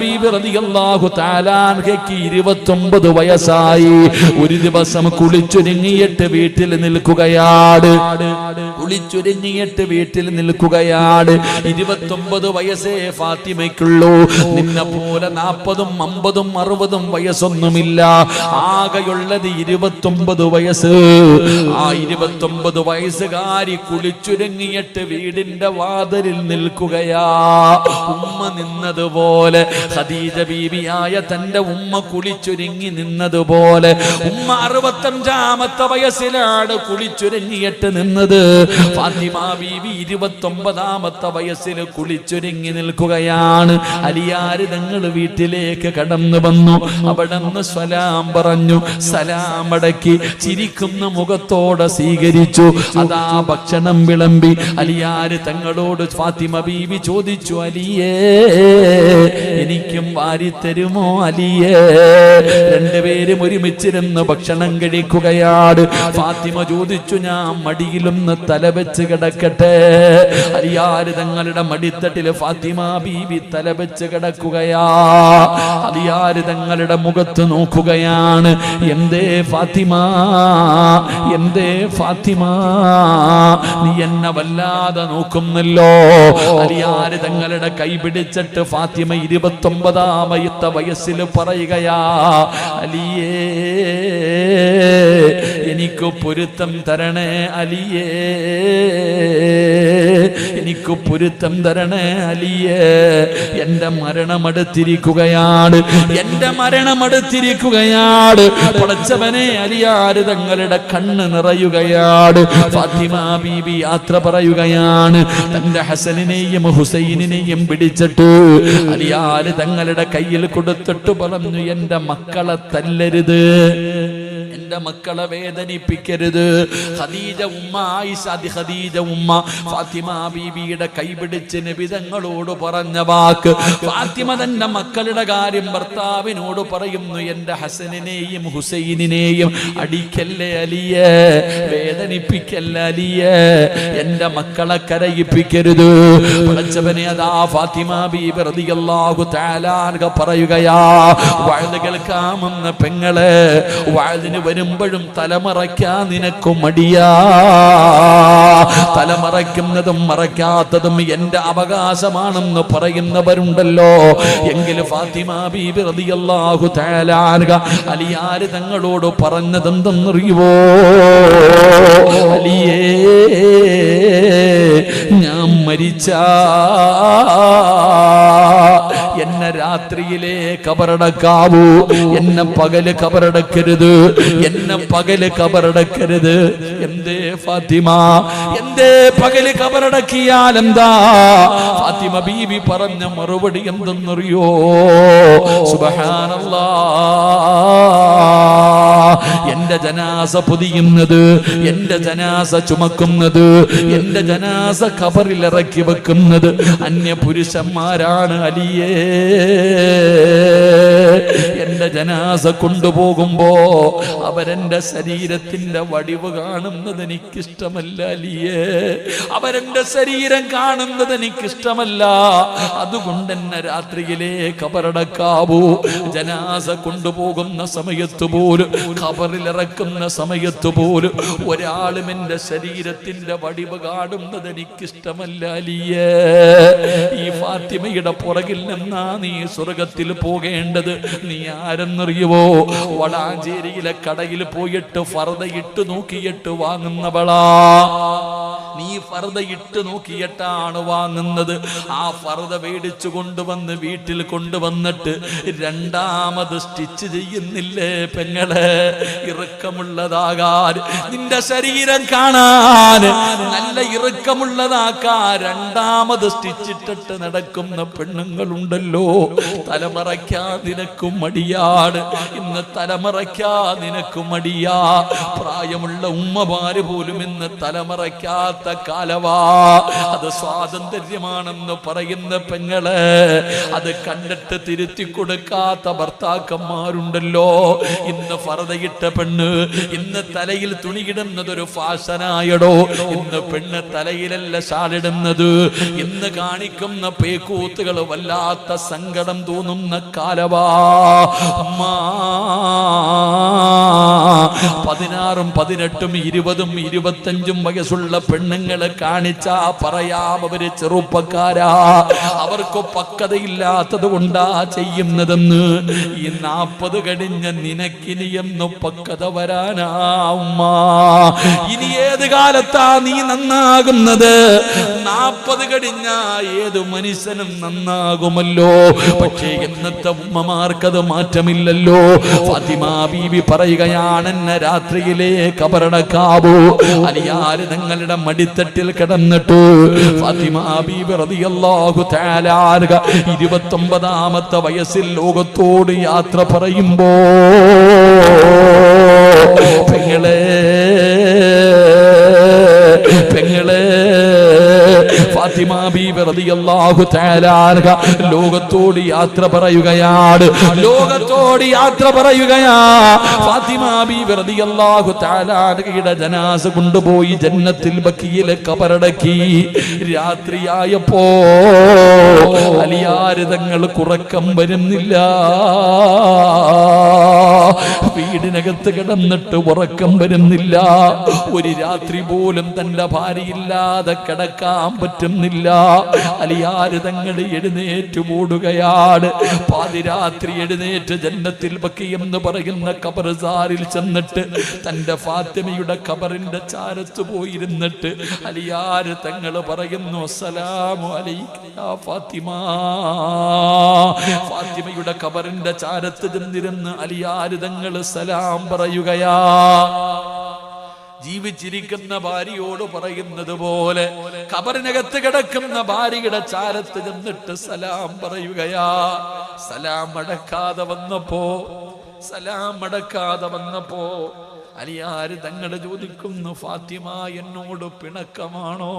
ബീബി റളിയല്ലാഹു തആല അൻഹയ്ക്ക് 29 വയസ്സായി. ഒരു ദിവസം കുളിച്ചൊരുങ്ങിയിട്ട് വീട്ടിൽ നിൽക്കുകയാണ്. 29 വയസ്സേ ഫാത്തിമയ്ക്കുള്ളൂ. നിന്നെ പോലെ 40ഉം 50ഉം 60ഉം വയസ്സൊന്നുമില്ല. ആകെയുള്ളത് 29 വയസ്സ്. ആ 29 വയസ്സുകാരി കുളിച്ചൊരുങ്ങിയിട്ട് വീടിന്റെ വാതിലിൽ നിൽക്കുകയാ. ഉമ്മ നിന്നതുപോലെ, ഖദീജ ബീബിയായ തന്റെ ഉമ്മ കുളിച്ചൊരുങ്ങി നിന്നതുപോലെ ഉമ്മ 65ാമത്തെ വയസ്സിലാണ് കുളിച്ചൊരുങ്ങിയിട്ട് നിന്നത്. ഫാത്തിമ ബീബി 29ാമത്തെ വയസ്സിൽ കുളിച്ചൊരുങ്ങി നിൽക്കുകയാണ്. അലിയാര് തങ്ങൾ വീട്ടിലേക്ക് കടന്നു വന്നു. അവിടെ നിന്ന് സലാം പറഞ്ഞു. സലാം അടക്കി ചിരിക്കുന്ന മുഖത്തോടെ സ്വീകരിച്ചു. അതാ ഭക്ഷണം വിളമ്പി. അലിയാര് തങ്ങളോട് ഫാത്തിമ ബീബി ചോദിച്ചു, അലിയേ എനിക്കും വാരിത്തരുമോ അലിയേ? രണ്ടുപേരും ഒരുമിച്ചിരുന്ന് ഭക്ഷണം കഴിക്കുകയാണ്. ഫാത്തിമ ചോദിച്ചു, ഞാൻ മടിയിലൊന്ന് തലവെച്ച് കിടക്കട്ടെ? അലിയാര് തങ്ങളുടെ മടിത്തട്ടില് ഫാത്തിമ ബീബി തലവെച്ച് കിടക്കുകയാ. അലിയാര് തങ്ങളുടെ മുഖത്ത് നോക്കുകയാണ്. എന്തേ ഫാത്തിമ, എന്തേ ഫാത്തിമ, നീ എന്നെ വല്ലാതെ നോക്കുന്നല്ലോ. അലിയാര് തങ്ങളുടെ കൈ പിടിച്ചിട്ട് ഫാത്തിമ 29ാമത്തെ വയസ്സിൽ പറയുകയാ, അലിയേ എനിക്ക് പൊരുത്തം തരണേ അലിയേ, എനിക്ക് പൊരുത്തം തരണേ അലിയേ. എന്റെ മരണമടുത്തിരിക്കുകയാണ്, എന്റെ മരണമടുത്തിരിക്കുകയാണ്. പടച്ചവനെ, അലിയാര് തങ്ങളുടെ കണ്ണ് നിറയുകയാണ്. ഫാത്തിമ ബീബി യാത്ര പറയുകയാണ്. തന്റെ ഹസനിനെയും ഹുസൈനിനെയും പിടിച്ചിട്ട് അലിയാര് തങ്ങളുടെ കയ്യിൽ കൊടുത്തിട്ട് പറഞ്ഞു, എന്റെ മക്കളെ തല്ലരുത്, എന്റെ മക്കളെ വേദനിപ്പിക്കരുത്. ഖദീജ ഉമ്മ, ആയിഷ ഖദീജ ഉമ്മ ഫാത്തിമ ബീബിയുടെ കൈപിടിച്ച് നബി തങ്ങളോട് പറഞ്ഞ വാക്ക്. ഫാത്തിമ തന്റെ മക്കളുടെ കാര്യം ഭർത്താവിനോട് പറയുന്നു, എന്റെ ഹസനിനെയും ഹുസൈനിനെയും അടിക്കല്ലേ അലിയേ, വേദനിപ്പിക്കല്ലേ അലിയേ, എന്റെ മക്കളെ കരയിപ്പിക്കരുത്. പടച്ചവനെ, അതാ ഫാത്തിമ ബീബി റളിയല്ലാഹു തആല അൻഹ പറയുകയാ, വഅദ് കേൾക്കാമെന്ന പെങ്ങളെ, വഅദിന് വരുമ്പോഴും തലമറയ്ക്കാൻ നിനക്ക് മടിയാ. തലമറയ്ക്കുന്നതും മറയ്ക്കാത്തതും എന്റെ അവകാശമാണെന്ന് പറയുന്നവരുണ്ടല്ലോ. എങ്കിൽ ഫാത്തിമ ബീബി റളിയല്ലാഹു തആല അൻഹ അലിയാര് തങ്ങളോട് പറഞ്ഞതെന്തെന്നറിയുവോ? അലിയേ, ഞാൻ മരിച്ചാ എന്നെ രാത്രിയിലെ കബറടക്കാവൂ, എന്നെ പകല് കബറടക്കരുത്, എന്നെ പകല് കബറടക്കരുത്. എന്തേ ഫാത്തിമ, എന്തേ പകല് കബറടക്കിയാൽ എന്താ? ഫാത്തിമ ബീബി പറഞ്ഞ മറുപടി എന്തെന്നറിയോ? സുബ്ഹാനല്ലാഹ്, എന്റെ ജനാസ പൊതിയുന്നത്, എന്റെ ജനാസ ചുമക്കുന്നത്, എന്റെ ജനാസ ഖബറിൽ ഇറക്കി വെക്കുന്നത് അന്യ പുരുഷന്മാരാണ് അലിയേ. എന്റെ ജനാസ കൊണ്ടുപോകുമ്പോ അവരെന്റെ ശരീരത്തിന്റെ വടിവ് കാണുന്നത് എനിക്കിഷ്ടമല്ല അലിയേ, അവരെന്റെ ശരീരം കാണുന്നത് എനിക്കിഷ്ടമല്ല. അതുകൊണ്ട് എന്നെ രാത്രിയിലെ ഖബറടക്കാവൂ. ജനാസ കൊണ്ടുപോകുന്ന സമയത്ത് പോലും, ഖബറിലിറക്കുന്ന സമയത്ത് പോലും ഒരാളും എന്റെ ശരീരത്തിന്റെ വടിവ് കാണുന്നത് എനിക്കിഷ്ടമല്ല അലിയേ. ഈ ഫാത്തിമയുടെ പുറകിൽ നിന്നാ നീ സ്വർഗത്തിൽ പോകേണ്ടത്. നീ ആരെന്നറിയുവോ? വളാഞ്ചേരിയിലെ കടയിൽ പോയിട്ട് ഫർദ ഇട്ട് നോക്കിയിട്ട് വാങ്ങുന്നവളാ. നീ ഫർദ ഇട്ട് നോക്കിയിട്ടാണ് വാങ്ങുന്നത്. ആ ഫർദ മേടിച്ചു കൊണ്ടുവന്ന് വീട്ടിൽ കൊണ്ടുവന്നിട്ട് രണ്ടാമത് സ്റ്റിച്ച് ചെയ്യുന്നില്ലേ പെങ്ങളെ? ഇറുക്കമുള്ളതാകാൻ, നിന്റെ ശരീരം കാണാൻ നല്ല ഇറുക്കമുള്ളതാക്കാൻ രണ്ടാമത് സ്റ്റിച്ചിട്ടിട്ട് നടക്കുന്ന പെണ്ണുങ്ങളുണ്ടല്ലോ. തലമറയ്ക്കാൻ നിനക്കും മടിയാണ്. ഇന്ന് തലമറയ്ക്കാൻ നിനക്കും മടിയാ. പ്രായമുള്ള ഉമ്മമാര് പോലും ഇന്ന് തലമറയ്ക്കാത്ത കൊടുക്കാത്ത കാലവാ. അത് സ്വാതന്ത്ര്യമാണെന്ന് പറയുന്ന പെങ്ങള്, അത് കണ്ടിട്ട് തിരുത്തി കൊടുക്കാത്ത ഭർത്താക്കന്മാരുണ്ടല്ലോ. ഇന്ന് ഫർദയിട്ട പെണ്ണ്, ഇന്ന് തലയിൽ തുണിയിടുന്നതൊരു ഫാഷനായടോ. ഇന്ന് പെണ്ണ് തലയിലല്ല ഷാളിടുന്നത്. ഇന്ന് കാണിക്കുന്ന പേക്കൂത്തുകൾ വല്ലാത്ത സങ്കടം തോന്നുന്ന കാലവാ. 16, 18, 20, 25 വയസ്സുള്ള പെണ്ണുങ്ങളെ കാണിച്ചാ പറയാം അവര് ചെറുപ്പക്കാരാ, അവർക്ക് പക്വതയില്ലാത്തത് കൊണ്ടാ ചെയ്യുന്നതെന്ന്. ഈ 40 കഴിഞ്ഞ നിനക്കിനി എന്ന് പക്വത വരാനാ ഉമ്മ? ഇനി ഏത് കാലത്താ നീ നന്നാകുന്നത്? 40 കഴിഞ്ഞ ഏത് മനുഷ്യനും നന്നാകുമല്ലോ. പക്ഷേ ഇന്നത്തെ ഉമ്മമാർക്കത് മാറ്റമില്ലല്ലോ. ഫാത്തിമ ബീവി പറയുകയാണ്, എന്നെ രാത്രിയിലെ കബറടക്കാവൂ. അലിയാര് തങ്ങളുടെ മടിത്തട്ടിൽ കിടന്നിട്ട് ഫാത്തിമ ബീവി റളിയല്ലാഹു തആല അൻഹ 29ാമത്തെ വയസ്സിൽ ലോകത്തോട് യാത്ര പറയുമ്പോ പെങ്ങളെ ഫാത്തിമ ബീവി റളിയല്ലാഹു തആല അൻഹ ലോകത്തോട് യാത്ര പറയുകയാണ്. ഫാത്തിമ ബീവി റളിയല്ലാഹു തആല അൻഹയുടെ ജനാസ കൊണ്ടുപോയി ജന്നത്തിൽ ബഖീയിലെ ഖബറടക്കി. രാത്രിയായപ്പോ അലിയാർ തങ്ങൾക്ക് ഉറക്കം വരുന്നില്ല. വീടിനകത്ത് കിടന്നിട്ട് ഉറക്കം വരുന്നില്ല. ഒരു രാത്രി പോലും തന്റെ ഭാര്യയില്ലാതെ കിടക്കാൻ പറ്റുന്നില്ല. അലിയാര് തങ്ങൾ എഴുന്നേറ്റ് ഓടുകയാണ്. പാതിരാത്രി എഴുന്നേറ്റ് ജന്നത്തിൽ ബഖീ എന്ന് പറയുന്ന ഖബർസാറിൽ ചെന്നിട്ട് തന്റെ ഫാത്തിമയുടെ ഖബറിന്റെ ചാരത്ത് പോയിരുന്നിട്ട് അലിയാര് തങ്ങൾ പറയുന്നു, അസ്സലാമു അലൈക യാ ഫാത്തിമ. ഫാത്തിമയുടെ ഖബറിന്റെ ചാരത്ത് ചെന്നിരുന്ന് അലിയാര് തങ്ങൾ സലാം പറയുകയാ. ജീവിച്ചിരിക്കുന്ന ഭാര്യയോട് പറയുന്നത് പോലെ ഖബറിനകത്ത് കിടക്കുന്ന ഭാര്യയുടെ ചാരത്ത് ചെന്നിട്ട് സലാം പറയുകയാ. സലാം അടക്കാതെ വന്നപ്പോ അലിയാര് തങ്ങള് ചോദിക്കുന്നു, ഫാത്തിമ എന്നോട് പിണക്കമാണോ?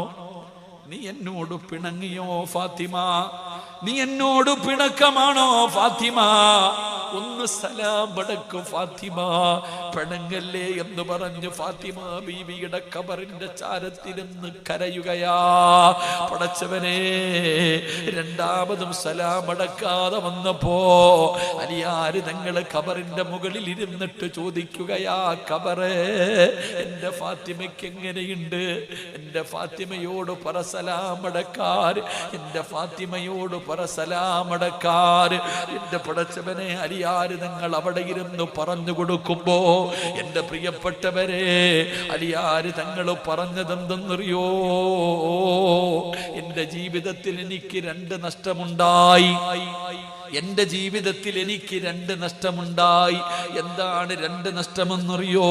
നീ എന്നോട് പിണങ്ങിയോ ഫാത്തിമ? നീ എന്നോട് പിണക്കമാണോ ഫാത്തിമ? ഒന്ന് സലാം അടക്കു ഫാത്തിമ, പിണങ്ങല്ലേ എന്ന് പറഞ്ഞു ഫാത്തിമ ബീവിയുടെ ഖബറിന്റെ ചാരത്തിരുന്ന് കരയുകയാ. പടച്ചവനെ, രണ്ടാമതും സലാം അടക്കാതെ വന്നപ്പോ അലിയാര് തങ്ങള് ഖബറിന്റെ മുകളിൽ ഇരുന്നിട്ട് ചോദിക്കുകയാ, ഖബറേ എന്റെ ഫാത്തിമയ്ക്ക് എങ്ങനെയുണ്ട്? എന്റെ ഫാത്തിമയോട് പറ സലാം അടക്കാർ, എന്റെ ഫാത്തിമയോട് പറ സലാം അടക്കാർ. എന്റെ പടച്ചവനെ, അലിയാര് തങ്ങൾ അവിടെ ഇരുന്ന് പറഞ്ഞു കൊടുക്കുമ്പോ എന്റെ പ്രിയപ്പെട്ടവരെ, അലിയാര് തങ്ങൾ പറഞ്ഞതെന്തെന്നറിയോ? എന്റെ ജീവിതത്തിൽ എനിക്ക് 2 നഷ്ടമുണ്ടായി. എന്റെ ജീവിതത്തിൽ എനിക്ക് 2 നഷ്ടമുണ്ടായി. എന്താണ് 2 നഷ്ടമെന്നറിയോ?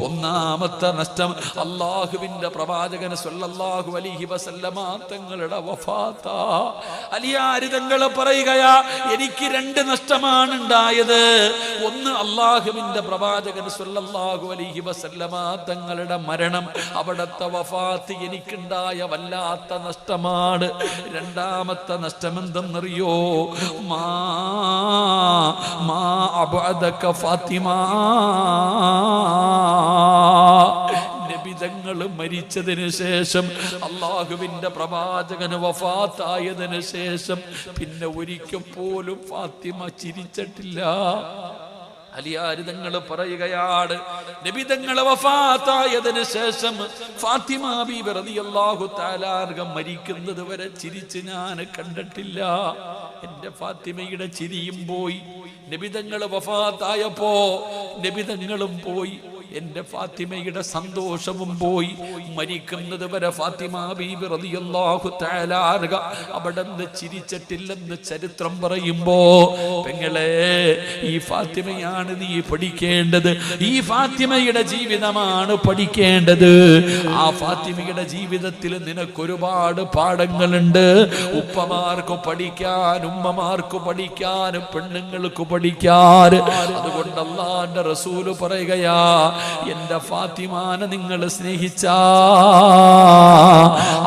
ഒന്നാമത്തെ നഷ്ടം അല്ലാഹുവിന്റെ പ്രവാചകൻ സ്വല്ലല്ലാഹു അലൈഹി വസല്ലമ തങ്ങളുടെ വഫാത്താ. അലിയാര് തങ്ങൾ പറയുകയാ, എനിക്ക് 2 നഷ്ടമാണ് ഉണ്ടായത്. ഒന്ന്, അല്ലാഹുവിന്റെ പ്രവാചകൻ സ്വല്ലല്ലാഹു അലൈഹി വസല്ലമ തങ്ങളുടെ മരണം, അവിടുത്തെ വഫാത്ത് എനിക്കുണ്ടായ വല്ലാത്ത നഷ്ടമാണ്. രണ്ടാമത്തെ നഷ്ടം എന്തെന്നറിയോ? ഫാത്തിമ, നബിതങ്ങൾ മരിച്ചതിന് ശേഷം, അള്ളാഹുവിന്റെ പ്രവാചകന് വഫാത്തായതിനു ശേഷം പിന്നെ ഒരിക്കൽ പോലും ഫാത്തിമ ചിരിച്ചിട്ടില്ല. അലിയാര് തങ്ങൾ പറയുകയാണ്, നബി തങ്ങൾ വഫാത്തായതിനു ശേഷം ഫാത്തിമ ബീവി റളിയല്ലാഹു തആല അൻഹ മരിക്കുന്നത് വരെ ചിരിച്ച് ഞാൻ കണ്ടിട്ടില്ല. എന്റെ ഫാത്തിമയുടെ ചിരിയും പോയി. നബി തങ്ങൾ വഫാത്തായപ്പോ നബി തങ്ങളും പോയി, എന്റെ ഫാത്തിമയുടെ സന്തോഷവും പോയി. മരിക്കുന്നത് വരെ ഫാത്തിമ ബീബി റളിയല്ലാഹു തആല അൻഹ അവിടുന്ന് ചിരിച്ചിട്ടില്ലെന്ന് ചരിത്രം പറയുമ്പോ, പെങ്ങളെ, ഈ ഫാത്തിമയാണ് നീ പഠിക്കേണ്ടത്. ഈ ഫാത്തിമയുടെ ജീവിതമാണ് പഠിക്കേണ്ടത്. ആ ഫാത്തിമയുടെ ജീവിതത്തിൽ നിനക്കൊരുപാട് പാഠങ്ങളുണ്ട്. ഉപ്പമാർക്ക് പഠിക്കാൻ, ഉമ്മമാർക്ക് പഠിക്കാൻ, പെണ്ണുങ്ങൾക്ക് പഠിക്കാൻ. അതുകൊണ്ട് അല്ലാഹുവിന്റെ റസൂല് പറയുകയാ, എന്റെ ഫാത്തിമാനെ നിങ്ങൾ സ്നേഹിച്ച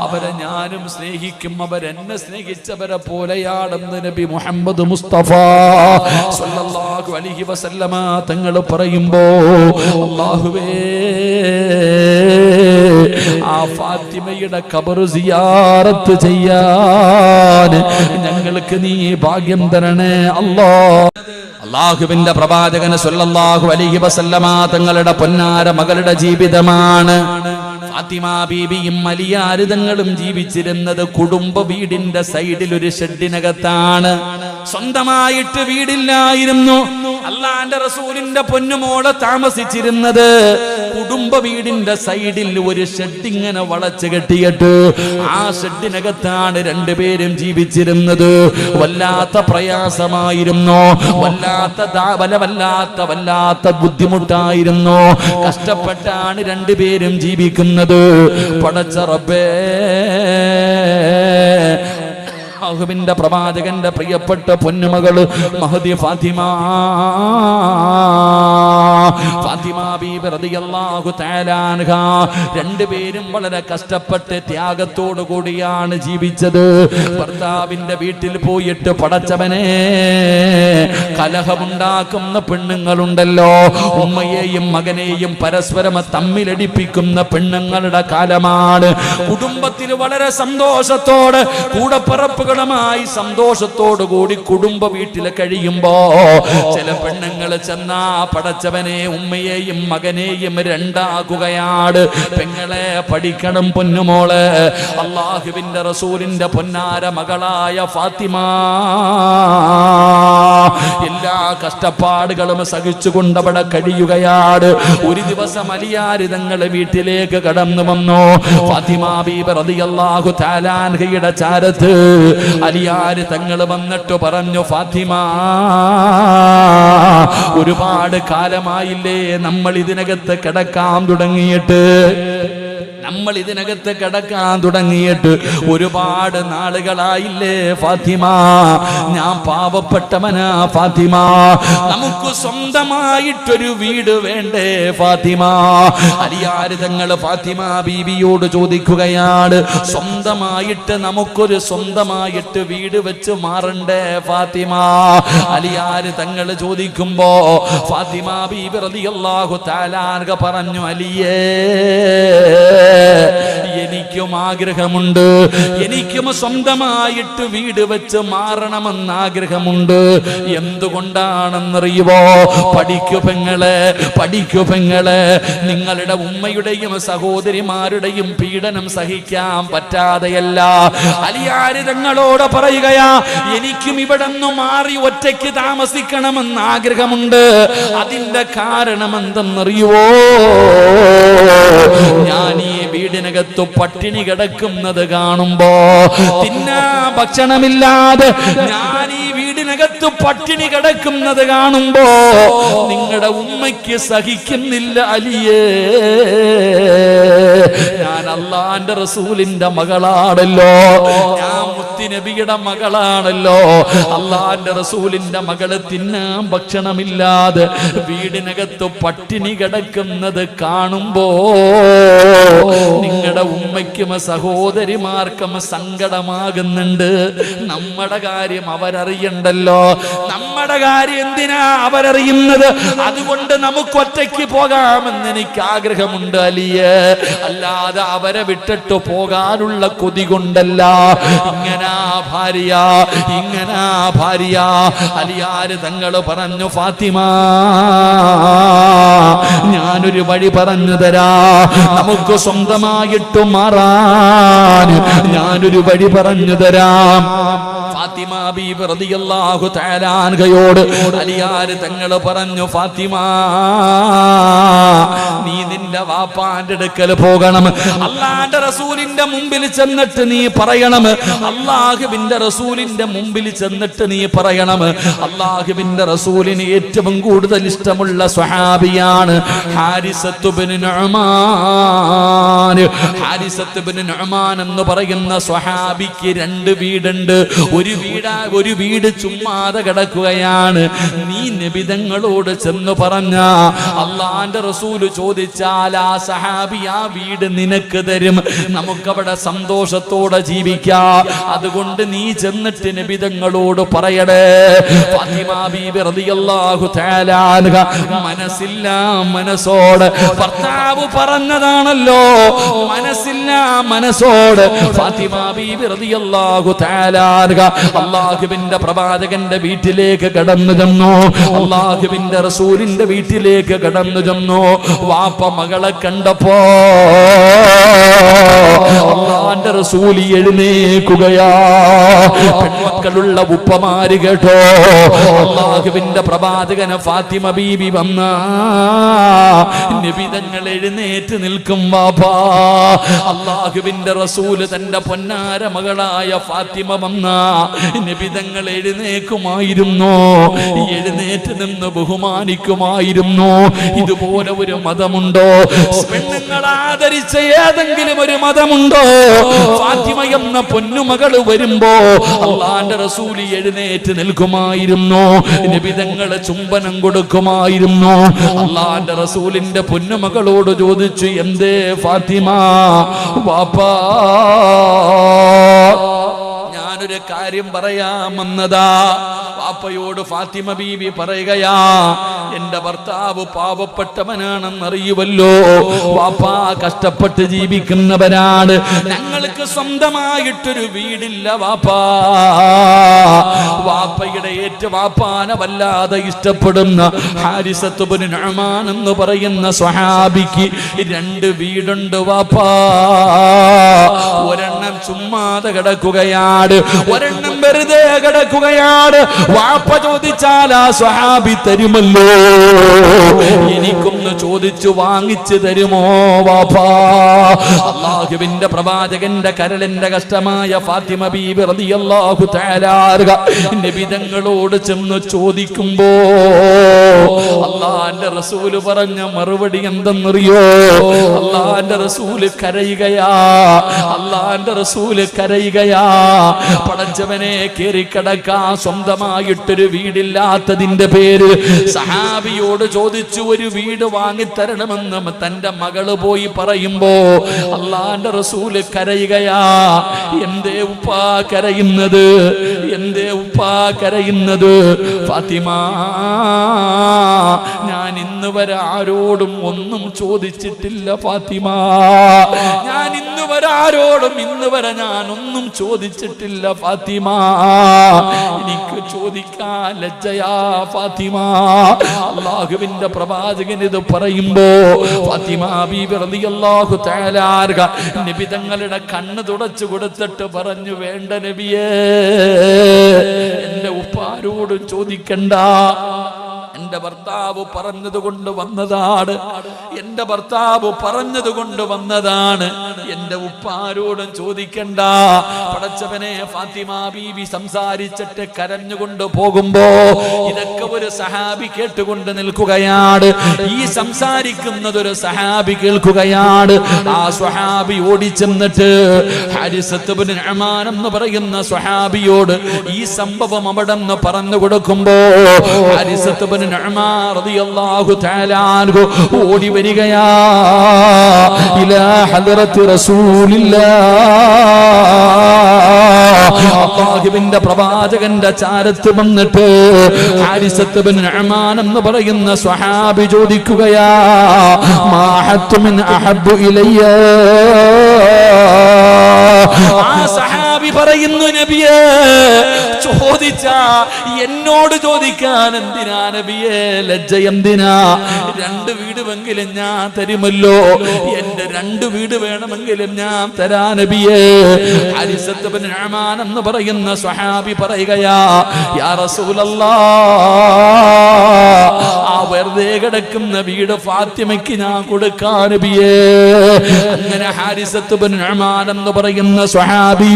അവരെ ഞാനും സ്നേഹിക്കും, അവരെന്നെ സ്നേഹിച്ചവരെ പോലെയാണെന്ന് നബി മുഹമ്മദ് മുസ്തഫ സല്ലല്ലാഹു അലൈഹി വസല്ലമ തങ്ങൾ പറയുമ്പോ അല്ലാഹുവേ ആ ഫാത്തിമയുടെ ഖബർ സിയാറത്ത് ചെയ്യാൻ ഞങ്ങൾക്ക് നീ ഭാഗ്യം തരണേ അല്ലാഹ്. അല്ലാഹുവിന്റെ പ്രവാചകൻ സല്ലല്ലാഹു അലൈഹി വസല്ലമ തങ്ങളുടെ പൊന്നാര മകളുടെ ജീവിതമാണ്. ഫാത്തിമ ബീബിയും അലിയാര് തങ്ങളും ജീവിച്ചിരുന്നത് കുടുംബ വീടിന്റെ സൈഡിൽ ഒരു ഷെഡിനകത്താണ്. സ്വന്തമായിട്ട് വീടില്ലായിരുന്നു. അള്ളാന്റെ റസൂലിന്റെ പൊന്നുമോളെ താമസിച്ചിരുന്നത് കുടുംബ വീടിന്റെ സൈഡിൽ ഒരു ഷെഡ് ഇങ്ങനെ വളച്ചു കെട്ടിയിട്ട് ആ ഷെഡിനകത്താണ് രണ്ടുപേരും ജീവിച്ചിരുന്നത്. വല്ലാത്ത പ്രയാസമായിരുന്നു, വല്ലാത്ത ബുദ്ധിമുട്ടായിരുന്നു. കഷ്ടപ്പെട്ടാണ് രണ്ടുപേരും ജീവിക്കുന്നത്. പടച്ച റബ്ബേ, അല്ലാഹുവിന്റെ പ്രവാചകന്റെ പ്രിയപ്പെട്ട പൊന്നുമകള് മഹദി ഫാത്തിമ ബീബി റളിയല്ലാഹു തആല അൻഹ രണ്ടുപേരും വളരെ കഷ്ടപ്പെട്ട് ത്യാഗത്തോടു കൂടിയാണ് ജീവിച്ചത്. ഭർത്താവിന്റെ വീട്ടിൽ പോയിട്ട് പടച്ചവനെ കലഹമുണ്ടാക്കുന്ന പെണ്ണുങ്ങളുണ്ടല്ലോ, ഉമ്മയെയും മകനെയും പരസ്പരം തമ്മിലടിപ്പിക്കുന്ന പെണ്ണുങ്ങളുടെ കാലമാണ്. കുടുംബത്തിൽ വളരെ സന്തോഷത്തോടെ കൂടപ്പിറപ്പുകളുമായി സന്തോഷത്തോടു കൂടി കുടുംബ വീട്ടിൽ കഴിയുമ്പോ ചില പെണ്ണുങ്ങൾ ചെന്നാ പടച്ചവനെ ഉമ്മയെയും മകനെയും രണ്ടാക്കുകയാണ്. പെങ്ങളെ പഠിക്കണം പൊന്നുമോളെ, അല്ലാഹുവിന്റെ റസൂലിന്റെ പൊന്നാര മകളായ ഫാത്തിമ എല്ലാ കഷ്ടപ്പാടുകളും സഹിച്ചുകൊണ്ട് അവിടെ കഴിയുകയാണ്. ഒരു ദിവസം അലിയാര് തങ്ങളെ വീട്ടിലേക്ക് കടന്നു വന്നു. ഫാത്തിമ ബീബി റളിയല്ലാഹു തആല അൻഹയുടെ ചാരത്ത് അലിയാര് തങ്ങൾ വന്നിട്ട് പറഞ്ഞു, ഫാത്തിമ ഒരുപാട് കാലമായില്ലേ നമ്മൾ ഇതിനകത്ത് കിടക്കാൻ തുടങ്ങിയിട്ട് ഒരുപാട് നാളുകളായില്ലേ ഫാത്തിമ, ഞാൻ പാവപ്പെട്ടവനാ ഫാത്തിമ, നമുക്ക് സ്വന്തമായിട്ടൊരു വീട് വേണ്ടേ ഫാത്തിമ. അലിയാര് തങ്ങൾ ഫാത്തിമ ബീബിയോട് ചോദിക്കുകയാണ്, സ്വന്തമായിട്ട് വീട് വെച്ച് മാറണ്ടേ ഫാത്തിമ? അലിയാര് തങ്ങൾ ചോദിക്കുമ്പോ ഫാത്തിമ ബീബി റളിയല്ലാഹു തആല അൻഹ പറഞ്ഞു, അലിയേ എനിക്കും ആഗ്രഹമുണ്ട്, എനിക്കും സ്വന്തമായിട്ട് വീട് വെച്ച് മാറണമെന്ന് ആഗ്രഹമുണ്ട്. എന്തുകൊണ്ടാണെന്നറിയുവോ? പഠിക്കു പെങ്ങളെ, നിങ്ങളുടെ ഉമ്മയുടെയും സഹോദരിമാരുടെയും പീഡനം സഹിക്കാൻ പറ്റാതെയല്ല അലിയാര് തങ്ങളോട് പറയുകയാ, എനിക്കും ഇവിടെ നിന്ന് മാറി ഒറ്റയ്ക്ക് താമസിക്കണമെന്ന് ആഗ്രഹമുണ്ട്. അതിന്റെ കാരണം എന്തെന്നറിയുവോ? ഞാൻ ഈ വീടിനകത്ത് പട്ടിണി കിടക്കുന്നത് കാണുമ്പോ, തിന്നാ ഭക്ഷണമില്ലാതെ ഞാൻ ഈ വീടിനകത്ത് പട്ടിണി കിടക്കുന്നത് കാണുമ്പോ നിങ്ങളുടെ ഉമ്മയ്ക്ക് സഹിക്കുന്നില്ല അലിയേ. ഞാൻ അല്ലാഹുവിന്റെ റസൂലിന്റെ മകളാണല്ലോ, ഞാൻ മുത്തുനബിയുടെ മകളാണല്ലോ. അല്ലാഹുവിന്റെ റസൂലിന്റെ മകള് തിന്നാൻ ഭക്ഷണമില്ലാതെ വീടിനകത്ത് പട്ടിണി കിടക്കുന്നത് കാണുമ്പോ നിങ്ങളുടെ ഉമ്മയ്ക്കും സഹോദരിമാർക്കും സങ്കടമാകുന്നുണ്ട്. നമ്മുടെ കാര്യം അവരറിയണ്ടല്ലോ, നമ്മുടെ കാര്യം എന്തിനാ അവരറിയുന്നത്? അതുകൊണ്ട് നമുക്ക് ഒറ്റയ്ക്ക് പോകാമെന്ന് എനിക്ക് ആഗ്രഹമുണ്ട് അലിയേ, അല്ലാതെ അവരെ വിട്ടിട്ട് പോകാനുള്ള കൊതി കൊണ്ടല്ല. ഇങ്ങനാ ഭാര്യ അലിയാര് തങ്ങൾ പറഞ്ഞു, ഫാത്തിമ ഞാനൊരു വഴി പറഞ്ഞു തരാ, നമുക്ക് സ്വന്തമായിട്ട് മാറാൻ ഞാനൊരു വഴി പറഞ്ഞു തരാം. ഫാത്തിമ ബീബി റളിയല്ലാഹു തആല അൻഹയോട് അലിയാര് തങ്ങൾ പറഞ്ഞു, ഫാത്തിമ നീ നിന്റെ വാപ്പാന്റെ അടുക്കൽ പോകണം. അല്ലാഹുവിന്റെ റസൂലിന്റെ മുമ്പിൽ ചെന്നിട്ട് നീ പറയണം, അല്ലാഹുവിന്റെ റസൂലിന്റെ മുമ്പിൽ ചെന്നിട്ട് നീ പറയണം, അല്ലാഹുവിന്റെ റസൂലിന് ഏറ്റവും കൂടുതൽ ഇഷ്ടമുള്ള സ്വഹാബിയാണ് ഹാരിസത്ത് ഇബ്നു നുഅ്മാൻ. ഹാരിസത്ത് ഇബ്നു നുഅ്മാൻ എന്ന് പറയുന്ന സ്വഹാബിക്ക് രണ്ട് വീടുണ്ട്. ഒരു വീട് ചുമ്മാതെ കിടക്കുകയാണ്. നീ നബിതങ്ങളോട് ചെന്ന് പറഞ്ഞ അള്ളാന്റെ റസൂല് ചോദിച്ചാൽ ആ സഹാബി ആ വീട് നിനക്ക് തരും. നമുക്കവിടെ സന്തോഷത്തോടെ ജീവിക്കാം. അതുകൊണ്ട് നീ ചെന്നിട്ട് നബിതങ്ങളോട് പറയടേ. ഫാത്തിമ ബീബി റളിയല്ലാഹു തആല അൻഹ മനസ്സില്ല മനസ്സോട് ഭർത്താവ് പറഞ്ഞതാണല്ലോ, മനസ്സില്ല മനസ്സോട് ഫാത്തിമ ബീബി റളിയല്ലാഹു തആല അൻഹ അല്ലാഹുവിന്റെ പ്രവാചകന്റെ വീട്ടിലേക്ക് കടന്നു ചെന്നു. അല്ലാഹുവിന്റെ റസൂലിന്റെ വീട്ടിലേക്ക് കടന്നു ചെന്നു. വാപ്പ മകളെ കണ്ടപ്പോ അല്ലാഹുവിന്റെ റസൂൽ എഴുന്നേൽക്കുകയാ. പെൺമക്കളുള്ള ഉപ്പമാര് കേട്ടോ, അല്ലാഹുവിന്റെ പ്രവാചകന് ഫാത്തിമ ബീബി വന്ന നബിതങ്ങൾ എഴുന്നേറ്റ് നിൽക്കും. വാപ്പാ, അല്ലാഹുവിന്റെ റസൂല് തന്റെ പൊന്നാര മകളായ ഫാത്തിമ വന്ന നബിതങ്ങൾ എഴുന്നേക്കുമായിരുന്നു, എഴുന്നേറ്റ് നിന്ന് ബഹുമാനിക്കുമായിരുന്നു. ഇതുപോലെ ഒരു മതമുണ്ടോ? പെണ്ണുങ്ങൾ ആദരിച്ച ഏതെങ്കിലും ഒരു മതമുണ്ടോ? ഫാത്തിമ എന്ന പൊന്നുമകൾ വരുമ്പോ അല്ലാഹുവിന്റെ റസൂല് എഴുന്നേറ്റ് നിൽക്കുമായിരുന്നു, നബിതങ്ങളെ ചുംബനം കൊടുക്കുമായിരുന്നു. അല്ലാഹുവിന്റെ റസൂലിന്റെ പൊന്നുമകളോട് ചോദിച്ചു, എന്തേ ഫാത്തിമ? വാപ്പാ, ഞാനൊരു കാര്യം പറയാമെന്നതാ. വാപ്പയോട് ഫാത്തിമ ബീബി പറയുകയാ, എന്റെ ഭർത്താവ് പാവപ്പെട്ടവനാണെന്നറിയുമല്ലോ. വാപ്പ കഷ്ടപ്പെട്ട് ജീവിക്കുന്നവരാണ്. ഞങ്ങൾക്ക് സ്വന്തമായിട്ടൊരു വീടില്ല വാപ്പാ. വാപ്പയുടെ വാപ്പാനെ വല്ലാതെ ഇഷ്ടപ്പെടുന്ന ഹാരിസത്ത് ഇബ്നു നുഅ്മാൻ എന്ന് പറയുന്ന സ്വഹാബിക്ക് 2 വീടുണ്ട് വാപ്പാ. ഒരെണ്ണം ചുമ്മാതെ കിടക്കുകയാണ്, ഒരെണ്ണം വെറുതെ കിടക്കുകയാണ്. വാപ്പ ചോദിച്ചാൽ ആ സ്വഹാബി തരുമല്ലോ. എനിക്കൊന്ന് ചോദിച്ചു വാങ്ങിച്ചു തരുമോ വാപ്പാ? അല്ലാഹുവിന്റെ പ്രവാചകന്റെ കരളിന്റെ കഷ്ടമായ ഫാത്തിമ ബീബി റളിയല്ലാഹു തആല നബിതങ്ങളോട് ചെന്ന് ചോദിക്കുമ്പോ അല്ലാഹുവിന്റെ റസൂല് പറഞ്ഞ മറുപടി എന്തെന്നറിയോ? അല്ലാഹുവിന്റെ റസൂല് കരയുകയാ. അല്ലാഹുവിന്റെ റസൂല് കരയുകയാ. പടച്ചവനെ, കേറിക്കിടക്കാൻ സ്വന്തമായിട്ടൊരു വീടില്ലാത്തതിന്റെ പേര് സഹാബിയോട് ചോദിച്ചു ഒരു വീട് വാങ്ങിത്തരണമെന്ന് തന്റെ മകള് പോയി പറയുമ്പോ അല്ലാഹുവിന്റെ റസൂല് കരയുകയാ. എന്തേ ഉപ്പാ കരയുന്നത്? എന്തേ ഉപ്പാ കരയുന്നത്? ഫാത്തിമ, ഞാൻ ഇന്ന് വരെ ആരോടും ഒന്നും ചോദിച്ചിട്ടില്ല ഫാത്തിമ. ഞാൻ ഇന്ന് വരെ ആരോടും ഞാൻ ഒന്നും ചോദിച്ചിട്ടില്ല ഫാത്തിമ. എനിക്ക് ചോദിക്കാൻ ലജ്ജയാ ഫാത്തിമ. അല്ലാഹുവിന്റെ പ്രവാചകൻ ഇത് പറയുമ്പോ ഫാത്തിമ ബീബി റളിയല്ലാഹു തആല അൻഹ നബി തങ്ങളുടെ കണ്ണ് തുടച്ചു കൊടുത്തിട്ട് പറഞ്ഞു, വേണ്ട നബിയേ, എന്റെ ഉപ്പാരോടും ചോദിക്കണ്ട. എന്റെ ഭർത്താവ് പറഞ്ഞതുകൊണ്ട് വന്നതാണ്. എന്റെ ഭർത്താവ് പറഞ്ഞതുകൊണ്ട് വന്നതാണ്. എന്റെ ഉപ്പാരോടും ചോദിക്കണ്ട. പടച്ചവനെ, ഫാത്തിമ ബീബി സംസാരിച്ചിട്ട് കരഞ്ഞുകൊണ്ട് പോകുമ്പോ ഇതൊക്കെ ഒരു സഹാബി കേട്ടുകൊണ്ട് നിൽക്കുകയാണ്. ഈ സംസാരിക്കുന്നതൊരു സഹാബി കേൾക്കുകയാണ്. ആ സ്വഹാബി ഓടിച്ചെന്നിട്ട് ഹാരിസത്ത് ഇബ്നു നുഅ്മാൻ എന്ന് പറയുന്ന സ്വഹാബിയോട് ഈ സംഭവം അവിടെ നിന്ന് പറഞ്ഞു കൊടുക്കുമ്പോ ഹാരിസത്ത് ഇബ്നു നുഅ്മാൻ റളിയല്ലാഹു തആല അൻഹു ഓടി വരികയാ. ഇലാ ഹദ്റത്തി റസൂലില്ലാഹ്, അല്ലാഹുവിന്റെ പ്രവാചകന്റെ ചാരത്ത് വന്നിട്ട് ഹാരിസത്ത് ഇബ്നു നുഅ്മാൻ എന്ന് പറയുന്ന സ്വഹാബി ചോദിക്കുകയാ, മാ ഹത്തു മിൻ അഹബ്ബു ഇലയ്യ. ആ സഹാബി പറയുന്നു, നബിയേ, ചോദിച്ച എന്നോട് ചോദിക്കാൻ എന്തിനാ നബിയേ? ലജ്ജ എന്തിനാ? 2 വീടുമെങ്കിലും ഞാൻ തരുമല്ലോ. എന്റെ 2 വീട് വേണമെങ്കിലും ഞാൻ തരാ നബിയേ. ഹാരിസത്ത് ഇബ്നു നുഅ്മാൻ എന്ന് പറയുന്ന സ്വഹാബി പറയുകയാ, യാ റസൂലല്ലാഹ്, ആ വെറുതെ കിടക്കുന്ന വീട് ഫാത്തിമയ്ക്ക് ഞാൻ കൊടുക്കാൻ നബിയേ. അങ്ങനെ ഹാരിസത്ത് ഇബ്നു നുഅ്മാൻ എന്ന് പറയുന്ന സ്വഹാബി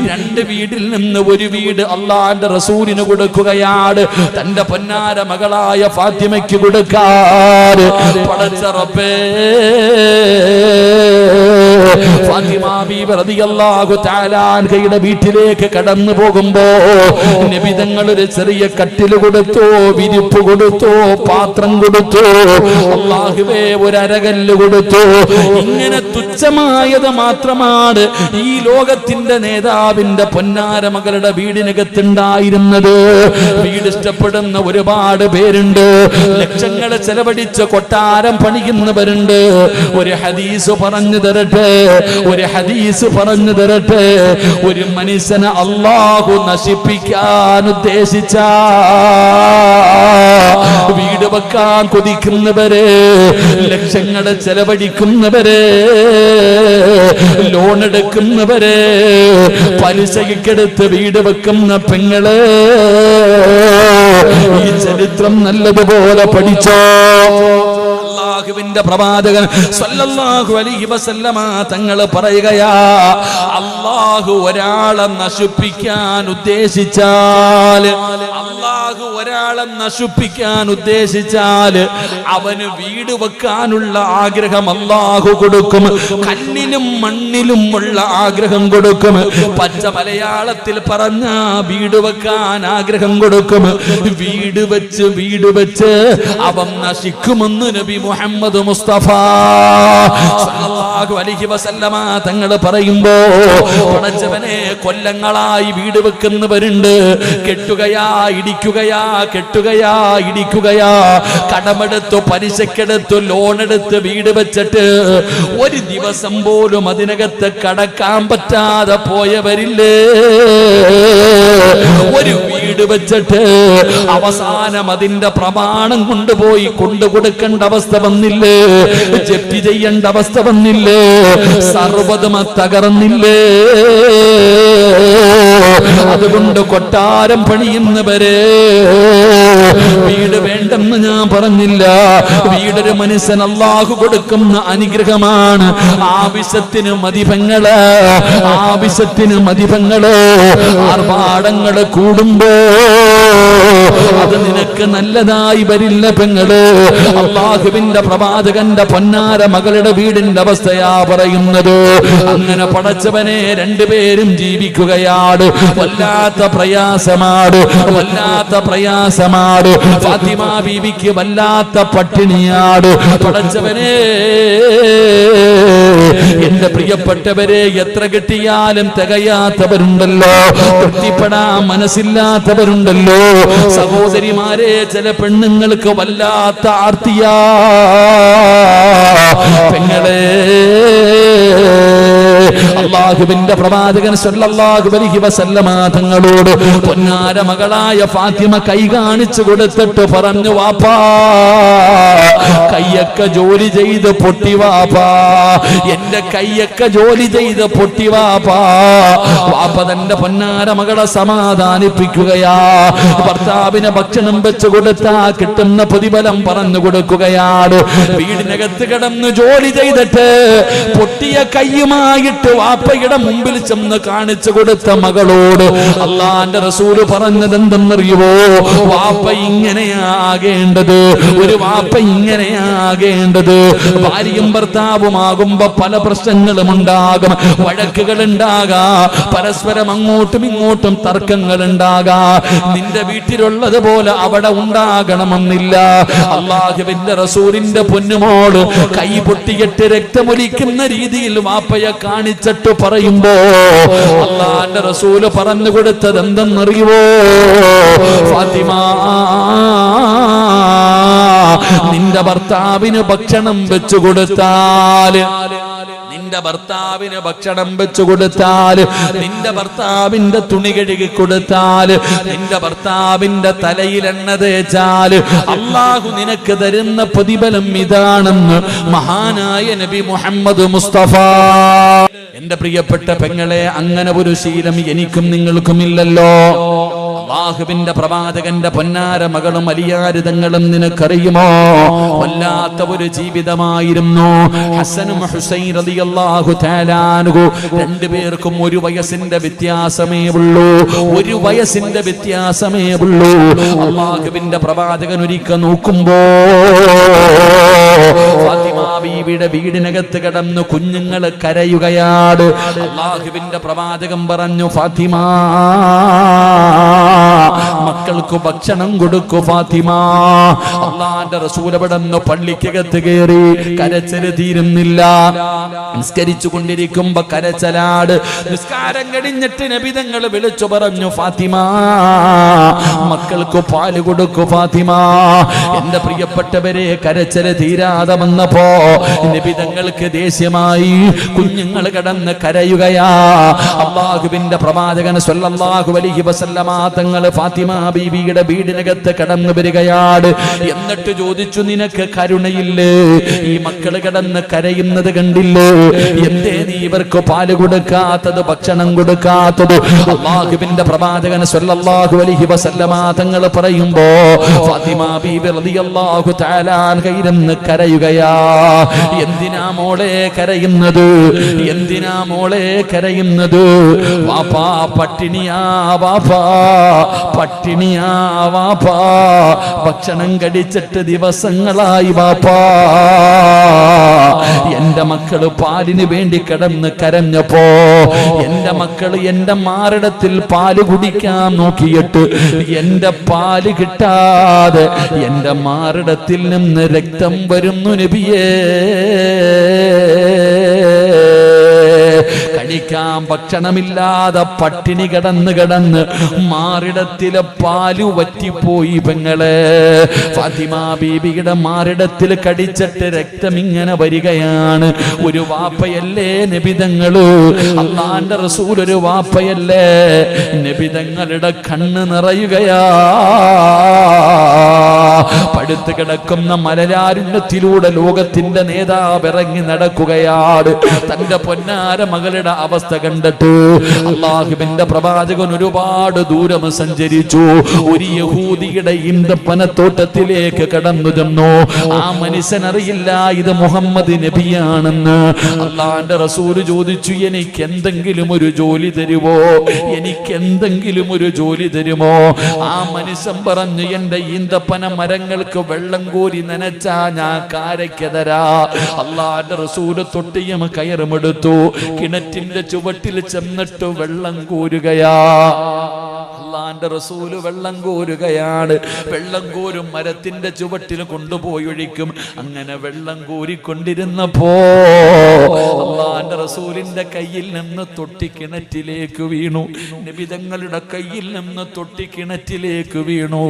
2 വീടിൽ നിന്ന് ഒരു വീട് അല്ലാഹുവിന്റെ റസൂലിന് കൊടുക്കുകയാണ്. തന്റെ പൊന്നാര മകളായ ഫാത്തിമയ്ക്ക് കൊടുക്കാൻ. പടച്ച റബ്ബേ, ഫാത്തിമ ബീവി റളിയല്ലാഹു തആല അൻഹയുടെ വീട്ടിലേക്ക് കടന്നു പോകുമ്പോ നബി തങ്ങൾ ഒരു ചെറിയ കട്ടിൽ കൊടുത്തു, വിരിപ്പ് കൊടുത്തു, പാത്രം കൊടുത്തു, അല്ലാഹുവേ ഒരു അരകല്ല് കൊടുത്തു. ഇങ്ങനെ തുച്ഛമായത് മാത്രമാണ് ഈ ലോകത്തിന്റെ നേതാവിന്റെ പൊന്നാര മകളുടെ വീടിനകത്തുണ്ടായിരുന്നത്. വീട് ഇഷ്ടപ്പെടുന്ന ഒരുപാട് പേരുണ്ട്, ലക്ഷങ്ങൾ ചെലവഴിച്ച് കൊട്ടാരം പണിയുന്നവരുണ്ട്. ഒരു ഹദീസ് പറഞ്ഞു തരട്ടെ, ഒരു ഹദീസ് പറഞ്ഞു തരട്ടെ. ഒരു മനുഷ്യനെ അല്ലാഹു നശിപ്പിക്കാൻ ഉദ്ദേശിച്ച വീട് വെക്കാൻ കൊതിക്കുന്നവരെ, ലക്ഷങ്ങൾ ചെലവഴിക്കുന്നവരെ, ലോൺ എടുക്കുന്നവരെ, പലിശയ്ക്കെടുത്ത് വീട് വെക്കുന്ന പെങ്ങളെ, ഈ ചരിത്രം നല്ലതുപോലെ പഠിച്ചോ. അല്ലാഹുവിന്റെ പ്രവാചകൻ സല്ലല്ലാഹു അലൈഹി വസല്ലമ തങ്ങൾ പറയുകയാ, അല്ലാഹു ഒരാളെ നശിപ്പിക്കാൻ ഉദ്ദേശിച്ചാൽ, അല്ലാഹു ഒരാളെ നശിപ്പിക്കാൻ ഉദ്ദേശിച്ചാൽ അവന് വീട് വെക്കാനുള്ള ആഗ്രഹം അല്ലാഹു കൊടുക്കും. കല്ലിലും മണ്ണിലും ഉള്ള ആഗ്രഹം കൊടുക്കും. പച്ച മലയാളത്തിൽ പറഞ്ഞ വീട് വെക്കാൻ ആഗ്രഹം കൊടുക്കും. വീട് വെച്ച് അവൻ നശിക്കുമെന്ന് നബി മുഹമ്മദ് മുസ്തഫ സല്ലല്ലാഹു അലൈഹി വസല്ലമ തങ്ങൾ പറയുമ്പോ, പടച്ചവനെ കൊല്ലങ്ങളായി വീട് വെക്കുന്നവരുണ്ട്. കെട്ടുകയാ ഇടിക്കുകയാ, കെട്ടുകയാ ഇടിക്കുകയാ, കടമെടുത്തു, പലിശക്കെടുത്തു, ലോണെടുത്ത് വീട് വെച്ചിട്ട് ഒരു ദിവസം പോലും അതിനകത്ത് കടക്കാൻ പറ്റാതെ പോയവരില്ലേ? ഒരു വീട് വെച്ചിട്ട് അവസാനം അതിന്റെ പ്രമാണം കൊണ്ടുപോയി കൊണ്ടുകൊടുക്കേണ്ട അവസ്ഥ വന്നില്ലേ? ജപ്തി ചെയ്യേണ്ട അവസ്ഥ വന്നില്ലേ? സർവ്വതും തകർന്നില്ലേ? അതുകൊണ്ട് കൊട്ടാരം പണിയുന്നവരെ, വീട് വേണ്ടെന്ന് ഞാൻ പറഞ്ഞില്ല. വീടൊരു മനുഷ്യൻ അല്ലാഹു കൊടുക്കുന്ന അനുഗ്രഹമാണ്. ആവശ്യത്തിന് മതിപങ്ങള്, ആവശ്യത്തിന് മതിപങ്ങള്. ആർഭാടങ്ങള് കൂടുമ്പോ അത് നിനക്ക് നല്ലതായി വരില്ല പെങ്ങള്. അല്ലാഹുവിന്റെ പ്രവാചകന്റെ പൊന്നാര മകളുടെ വീടിന്റെ അവസ്ഥയാ പറയുന്നത്. അങ്ങനെ പടച്ചവനെ രണ്ടുപേരും ജീവിക്കുകയാണ്. വല്ലാത്ത പ്രയാസമാണ്, വല്ലാത്ത പ്രയാസമാണ്. ഫാത്തിമ ബീവിക്ക് വല്ലാത്ത പട്ടിണിയാണ്. പടച്ചവനെ, എന്റെ പ്രിയപ്പെട്ടവരെ, എത്ര കിട്ടിയാലും തികയാത്തവരുണ്ടല്ലോ, തൃപ്തിപ്പെടാൻ മനസ്സില്ലാത്തവരുണ്ടല്ലോ. സഹോദരിമാരെ, ചില പെണ്ണുങ്ങൾക്ക് വല്ലാത്ത ആർത്തിയാ പെങ്ങളെ. അല്ലാഹുവിന്റെ പ്രവാചകൻ സല്ലല്ലാഹു അലൈഹി വസല്ലമ തങ്ങളോട് പൊന്നാര മകളായ ഫാത്തിമ കൈ കാണിച്ചു കൊടുത്തിട്ട് പറഞ്ഞു, വാപ്പാ കയ്യൊക്കെ ജോലി ചെയ്ത് പൊട്ടി വാപ്പാ, എന്റെ കയ്യൊക്കെ ജോലി ചെയ്ത് പൊട്ടി വാപ്പാ. വാപ്പ തന്റെ പൊന്നാര മകളെ സമാധാനിപ്പിക്കുകയാ. ഭർത്താവിന് ഭക്ഷണം വെച്ച് കൊടുത്താ കിട്ടുന്ന പ്രതിഫലം പറഞ്ഞു കൊടുക്കുകയാണ്. വീടിനകത്ത് കിടന്ന് ജോലി ചെയ്തിട്ട് പൊട്ടിയ കയ്യുമായിട്ട് വാപ്പയുടെ മുമ്പിൽ ചെന്ന് കാണിച്ചു കൊടുത്ത മകളോട് അല്ലാഹുവിന്റെ റസൂല് പറഞ്ഞത് എന്തെന്നറിയുമോ? വാപ്പ ഇങ്ങനെയാകേണ്ടത്, ഒരു വാപ്പ ഇങ്ങനെയാകേണ്ടത്. ഭാര്യയും ഭർത്താവുമാകുമ്പോ പല പ്രശ്നങ്ങളും ഉണ്ടാകും, വഴക്കുകൾ ഉണ്ടാകാം, പരസ്പരം അങ്ങോട്ടും ഇങ്ങോട്ടും തർക്കങ്ങൾ ഉണ്ടാകാം. നിന്റെ വീട്ടിലുള്ളതുപോലെ അവിടെ ഉണ്ടാകണമെന്നില്ല. അല്ലാഹുവിന്റെ റസൂലിന്റെ പൊന്നുമോള് കൈ പൊട്ടിയിട്ട് രക്തമൊലിക്കുന്ന രീതിയിൽ വാപ്പയെ കാണിച്ചിട്ട് പറയുമ്പോ അല്ലാഹുവിന്റെ റസൂല് പറഞ്ഞു കൊടുത്തത് എന്തെന്നറിയുമോ? ഫാത്തിമ, നിന്റെ ഭർത്താവിന് ഭക്ഷണം വെച്ചു കൊടുത്താൽ, നിന്റെ ഭർത്താവിന് ഭക്ഷണം വെച്ചു കൊടുത്താൽ, നിന്റെ ഭർത്താവിന്റെ തുണി കഴുകി കൊടുത്താൽ, നിന്റെ ഭർത്താവിന്റെ തലയിൽ എണ്ണ തേച്ചാൽ അല്ലാഹു നിനക്ക് തരുന്ന പ്രതിഫലം ഇതാണെന്ന് മഹാനായ നബി മുഹമ്മദ് മുസ്തഫ. എന്റെ പ്രിയപ്പെട്ട പെങ്ങളെ, അങ്ങനെ ഒരു ശീലം എനിക്കും നിങ്ങൾക്കും ഇല്ലല്ലോ. അല്ലാഹുവിന്റെ പ്രവാചകന്റെ പൊന്നാര മകളും അലിയാരിതങ്ങളും നിനക്കറിയുമോ? വല്ലാത്ത ഒരു ജീവിതമായിരുന്നു. ഹസനും ഹുസൈൻ റളിയല്ലാഹു തആല അൻഹു രണ്ടുപേർക്കും ഒരു വയസ്സിന്റെ വ്യത്യാസമേ ഉള്ളൂ, ഒരു വയസ്സിന്റെ വ്യത്യാസമേ ഉള്ളൂ. അല്ലാഹുവിന്റെ പ്രവാചകൻ ഒരിക്കൽ നോക്കുമ്പോ ഫാത്തിമ ബീവിയുടെ വീടിനകത്ത് കിടന്നു കുഞ്ഞുങ്ങൾ കരയുകയാണ്. അല്ലാഹുവിന്റെ പ്രവാചകൻ പറഞ്ഞു, ഫാത്തിമ മക്കൾക്ക് ഭക്ഷണം കൊടുക്കൂ ഫാത്തിമ. അല്ലാഹുവിന്റെ റസൂൽ അവിടുന്ന് പള്ളിക്കകത്ത് കയറി. കരച്ചിൽ തീരുന്നില്ല. നിസ്കരിച്ചു കൊണ്ടിരിക്കുമ്പോ കരച്ചലാട്. നിസ്കാരം കഴിഞ്ഞിട്ട് നബി തങ്ങൾ വിളിച്ചു പറഞ്ഞു, ഫാത്തിമ മക്കൾക്ക് പാല് കൊടുക്കൂ ഫാത്തിമ. എന്റെ പ്രിയപ്പെട്ടവരെ, കരച്ചിൽ തീരാതെ വന്നപ്പോ നബി തങ്ങൾക്ക് ദേഷ്യമായി. കുഞ്ഞുങ്ങൾ കിടന്ന് കരയുകയാ. അല്ലാഹുവിന്റെ പ്രവാചകൻ സ്വല്ലല്ലാഹു അലൈഹി വസല്ലമ തങ്ങൾ ഫാത്തിമ ബീവിയുടെ വീടിനകത്ത് കടന്നു വരികയാണ്. എന്നിട്ട് ചോദിച്ചു, നിനക്ക് കരുണയില്ലേ? ഈ മക്കൾ കിടന്ന് കരയുന്നത് കണ്ടില്ലേ? എന്തേ നീ ഇവർക്ക് പാല് കൊടുക്കാത്തത്, ഭക്ഷണം കൊടുക്കാത്തത്? അല്ലാഹുവിന്റെ പ്രവാചകൻ സ്വല്ലല്ലാഹു അലൈഹി വസല്ലമ തങ്ങൾ പറയുമ്പോ ഫാത്തിമ ബീവി റളിയല്ലാഹു തആല അൻഹ ഇരുന്ന് കരയുകയാ. എന്തിനാ മോളെ കരയുന്നത്? എന്തിനാ മോളെ കരയുന്നത്? വാപ്പാ പട്ടിണിയാ, വാപ്പാ പട്ടിണിയാ, വാപ്പാ ഭക്ഷണം കഴിച്ചിട്ട് ദിവസങ്ങളായി വാപ്പാ. എന്റെ മക്കള് പാലിന് വേണ്ടി കിടന്ന് കരഞ്ഞപ്പോ എന്റെ മക്കള് എന്റെ മാറിടത്തിൽ പാല് കുടിക്കാൻ നോക്കിയിട്ട് എന്റെ പാല് കിട്ടാതെ എന്റെ മാറിടത്തിൽ നിന്ന് രക്തം വരുന്നു നബിയേ. കഴിക്കാൻ ഭക്ഷണമില്ലാതെ പട്ടിണി കിടന്ന് മാറിടത്തിലെ പാല് വറ്റിപ്പോയി പെങ്ങളെ. ഫാത്തിമ ബീബിയുടെ മാറിടത്തിൽ കടിച്ചിട്ട് രക്തം ഇങ്ങനെ വരികയാണ്. ഒരു വാപ്പയല്ലേ നബിതങ്ങള്? അല്ലാഹുവിന്റെ റസൂൽ ഒരു വാപ്പയല്ലേ? നബിതങ്ങളുടെ കണ്ണ് നിറയുകയാ. പടുത്ത് കിടക്കുന്ന മലരാരുണ്യത്തിലൂടെ ലോകത്തിന്റെ നേതാവ് ഇറങ്ങി നടക്കുകയാണ്. തന്റെ പൊന്നാര മകളുടെ അവസ്ഥ കണ്ടിട്ട് അല്ലാഹുവിന്റെ പ്രവാചകൻ ഒരുപാട് ദൂരം സഞ്ചരിച്ചു. ഒരു യഹൂദിയുടെ ഈന്തപ്പനത്തോട്ടത്തിലേക്ക് കടന്നു ചെന്നു. ആ മനുഷ്യനറിയില്ല ഇത് മുഹമ്മദ് നബിയാണെന്ന്. അല്ലാഹുവിന്റെ റസൂൽ ചോദിച്ചു, എനിക്ക് എന്തെങ്കിലും ഒരു ജോലി തരുമോ? എനിക്ക് എന്തെങ്കിലും ഒരു ജോലി തരുമോ? ആ മനുഷ്യൻ പറഞ്ഞു, എന്റെ ഈന്തപ്പന മരങ്ങൾക്ക് വെള്ളം കോരി നനച്ചാ ഞാൻ കാരയ്ക്ക് തരാ. അല്ലാഹുവിന്റെ റസൂൽ തൊട്ടിയും കയറുമെടുത്തു. കിണറ്റിന്റെ ചുവട്ടിൽ ചെന്നിട്ട് വെള്ളം കോരുകയാ. അല്ലാഹുവിന്റെ റസൂല് വെള്ളം കോരുകയാണ്. വെള്ളം കോരും മരത്തിന്റെ ചുവട്ടിൽ കൊണ്ടുപോയി ഒഴിക്കും. അങ്ങനെ വെള്ളം കോരിക്കൊണ്ടിരുന്നപ്പോ അല്ലാഹുവിന്റെ റസൂലിന്റെ കയ്യിൽ നിന്ന് തൊട്ടി കിണറ്റിലേക്ക് വീണു. നബി തങ്ങളുടെ കയ്യിൽ നിന്ന് തൊട്ടി കിണറ്റിലേക്ക് വീണു.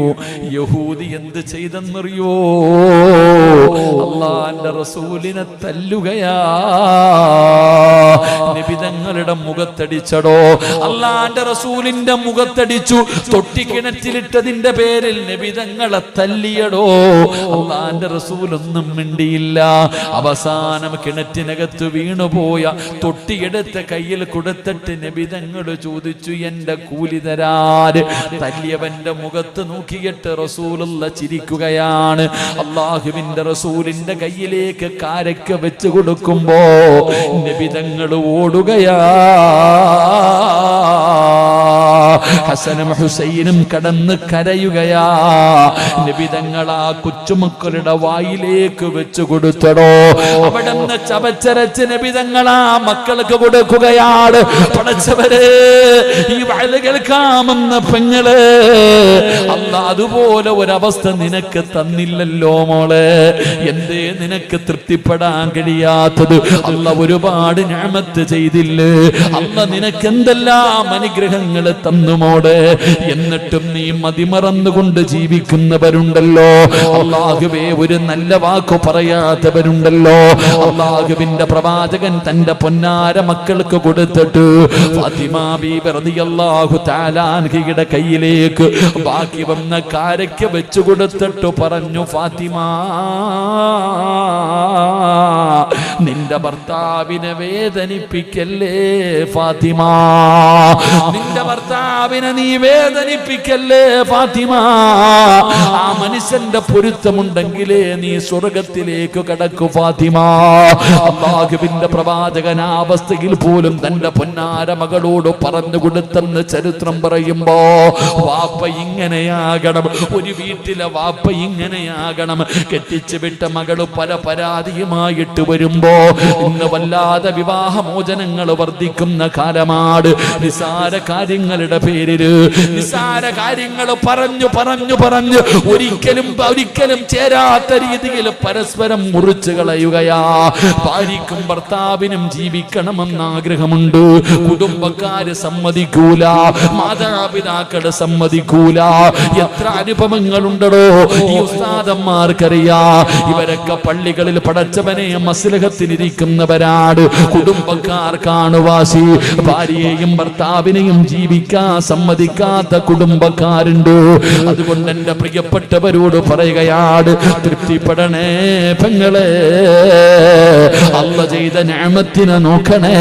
യഹൂദി എന്ത് ചെയ്തെന്നറിയോ? അല്ലാഹുവിന്റെ റസൂലിനെ തല്ലുകയാ. നബി തങ്ങളുടെ മുഖത്തടിച്ചടോ. അല്ലാഹുവിന്റെ റസൂലിന്റെ മുഖത്തടിച്ചു. തൊട്ടി കിണറ്റിലിട്ടതിന്റെ പേരിൽ നബി തങ്ങളെ തല്ലിയടോ. അല്ലാഹുവിന്റെ റസൂലൊന്നും മിണ്ടിയില്ല. അവസാനം കിണറ്റിനകത്ത് വീണുപോയ തൊട്ടിയെടുത്ത് കയ്യിൽ കൊടുത്തിട്ട് നബി തങ്ങൾ ചോദിച്ചു, എന്റെ കൂലി തരാൻ. തല്ലിയവന്റെ മുഖത്ത് നോക്കിയിട്ട് റസൂലുള്ള ചിരിക്കുകയാണ്. അല്ലാഹുവിന്റെ റസൂലിന്റെ കയ്യിലേക്ക് കാരക്ക വെച്ച് കൊടുക്കുമ്പോ നബി തങ്ങൾ ഓടുകയാ. ഹസനും ഹുസൈനും കടന്ന് കരയുകയാ. നബി തങ്ങൾ ആ കൊച്ചുമക്കളുടെ വായിലേക്ക് വെച്ചു കൊടുത്തടോ. അവിടുന്ന് ചവച്ചരച്ച് നബി തങ്ങൾ ആ മക്കൾക്ക് കൊടുക്കുകയാണ്. പടച്ചവരെ, ഈ വയല് കേൾക്കാമെന്ന പെങ്ങള് അല്ലാഹ് അതുപോലെ ഒരവസ്ഥ നിനക്ക് തന്നില്ലല്ലോ മോളെ. എന്തേ നിനക്ക് തൃപ്തിപ്പെടാൻ കഴിയാത്തത്? അല്ലാഹ് ഒരുപാട് നിഅമത്ത് ചെയ്തില്ലേ? അല്ലാഹ് നിനക്ക് എന്തെല്ലാം അനുഗ്രഹങ്ങൾ തന്നു മോളെ. എന്നിട്ടും നീ മതിമറന്നുകൊണ്ട് ജീവിക്കുന്നവരുണ്ടല്ലോ. അല്ലാഹുവേ, ഒരു നല്ല വാക്ക് പറയാത്തവരുണ്ടല്ലോ. അല്ലാഹുവിന്റെ പ്രവാചകൻ തന്റെ പൊന്നാര മക്കൾക്ക് കൊടുത്തിട്ട് ഫാത്തിമ ബീബി റളിയല്ലാഹു തആല അൻഹയുടെ കയ്യിലേക്ക് ബാക്കി വന്ന കാരയ്ക്ക് വെച്ചു കൊടുത്തിട്ട് പറഞ്ഞു, ഫാത്തിമ, നിന്റെ ഭർത്താവിനെ വേദനിപ്പിക്കല്ലേ ഫാത്തിമ. നിന്റെ ഭർത്താവിനെ നീ വേദനിപ്പിക്കല്ലേ ഫാത്തിമ. ആ മനുഷ്യ ആയിഷന്റെ പൊരുത്തമുണ്ടെങ്കിലേ നീ സ്വർഗത്തിലേക്ക് കടക്കു ഫാത്തിമ. അല്ലാഹുവിന്റെ പ്രവാചകൻ ആ അവസ്ഥയിൽ പോലും തന്റെ പൊന്നാര മകളോട് പറഞ്ഞു കൊടുത്തെന്ന് ചരിത്രം പറയുമ്പോ, വാപ്പ ഇങ്ങനെയാകണം, ഒരു വീട്ടിലെ വാപ്പ ഇങ്ങനെയാകണം. കെട്ടിച്ചു വിട്ട മകള് പല പരാതിയുമായിട്ട് വരുമ്പോ ഇന്ന് വല്ലാതെ വിവാഹമോചനങ്ങൾ വർദ്ധിക്കുന്ന കാലമാണ്. നിസാര കാര്യങ്ങളുടെ പേരില് നിസാര കാര്യങ്ങൾ പറഞ്ഞു പറഞ്ഞു പറഞ്ഞു ഒരിക്കലും ചേരാത്ത രീതിയിൽ പരസ്പരം മുറിച്ചു കളയുകയാ. ഭാര്യക്കും ഭർത്താവിനും ജീവിക്കണമെന്ന ആഗ്രഹമുണ്ട്, കുടുംബക്കാര് സമ്മതിക്കൂല, മാതാപിതാക്കള് സമ്മതിക്കൂല. എത്ര അനുഭവങ്ങളുണ്ടോ ഈ ഉസ്താദന്മാർക്കറിയാ. ഇവരൊക്കെ പള്ളികളിൽ പടച്ചവനെ മസ്ലഹത്തിനിരിക്കുന്നവരാണ്, കുടുംബക്കാർക്കാണ് വാശി. ഭാര്യയെയും ഭർത്താവിനെയും ജീവിക്കാൻ സമ്മതിക്കാത്ത കുടുംബക്കാരുണ്ട്. അതുകൊണ്ട് എന്റെ പ്രിയപ്പെട്ടവരോട് പറയുകയാണ്, തൃപ്തിപ്പെടണേ പെങ്ങളെ, അല്ല ചെയ്ത നിഅമത്തിനെ നോക്കണേ.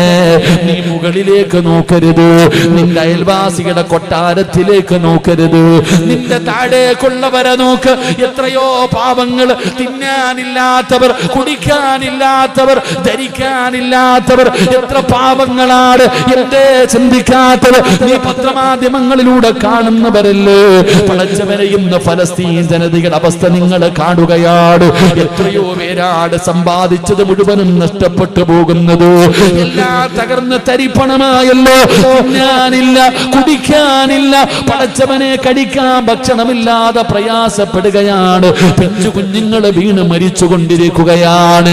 നീ മുകളിലേക്ക് നോക്കരുത്, നിന്റെ അയൽവാസിയുടെ കൊട്ടാരത്തിലേക്ക് നോക്കരുത്, നിന്റെ താഴേക്കുള്ളവരെ നോക്ക്. എത്രയോ പാവങ്ങൾ, തിന്നാനില്ലാത്തവർ, കുടിക്കാനില്ലാത്തവർ, ധരിക്കാനില്ലാത്തവർ, എത്ര പാവങ്ങളാണ്. എന്തേ ചിന്തിക്കാത്തവർ? നീ പത്രമാധ്യമങ്ങളിലൂടെ കാണുന്നവരല്ലേ. പടച്ചവനെ ഇന്ന് ഫലസ്തീൻ ജനതയുടെ അവസ്ഥ നിങ്ങൾ കാണുകയാണ്. എത്രയോ പേരാണ് സമ്പാദിച്ചത് മുഴുവനും നഷ്ടപ്പെട്ടു പോകുന്നത്. എല്ലാം തകർന്ന് തരിപ്പണമായല്ലോ. തിന്നാനില്ല, കുടിക്കാനില്ല, പടച്ചവനെ കടിക്കാൻ ഭക്ഷണമില്ലാതെ പ്രയാസപ്പെടുകയാണ്. പിഞ്ചു കുഞ്ഞുങ്ങൾ വീണ് മരിച്ചുകൊണ്ടിരിക്കുകയാണ്.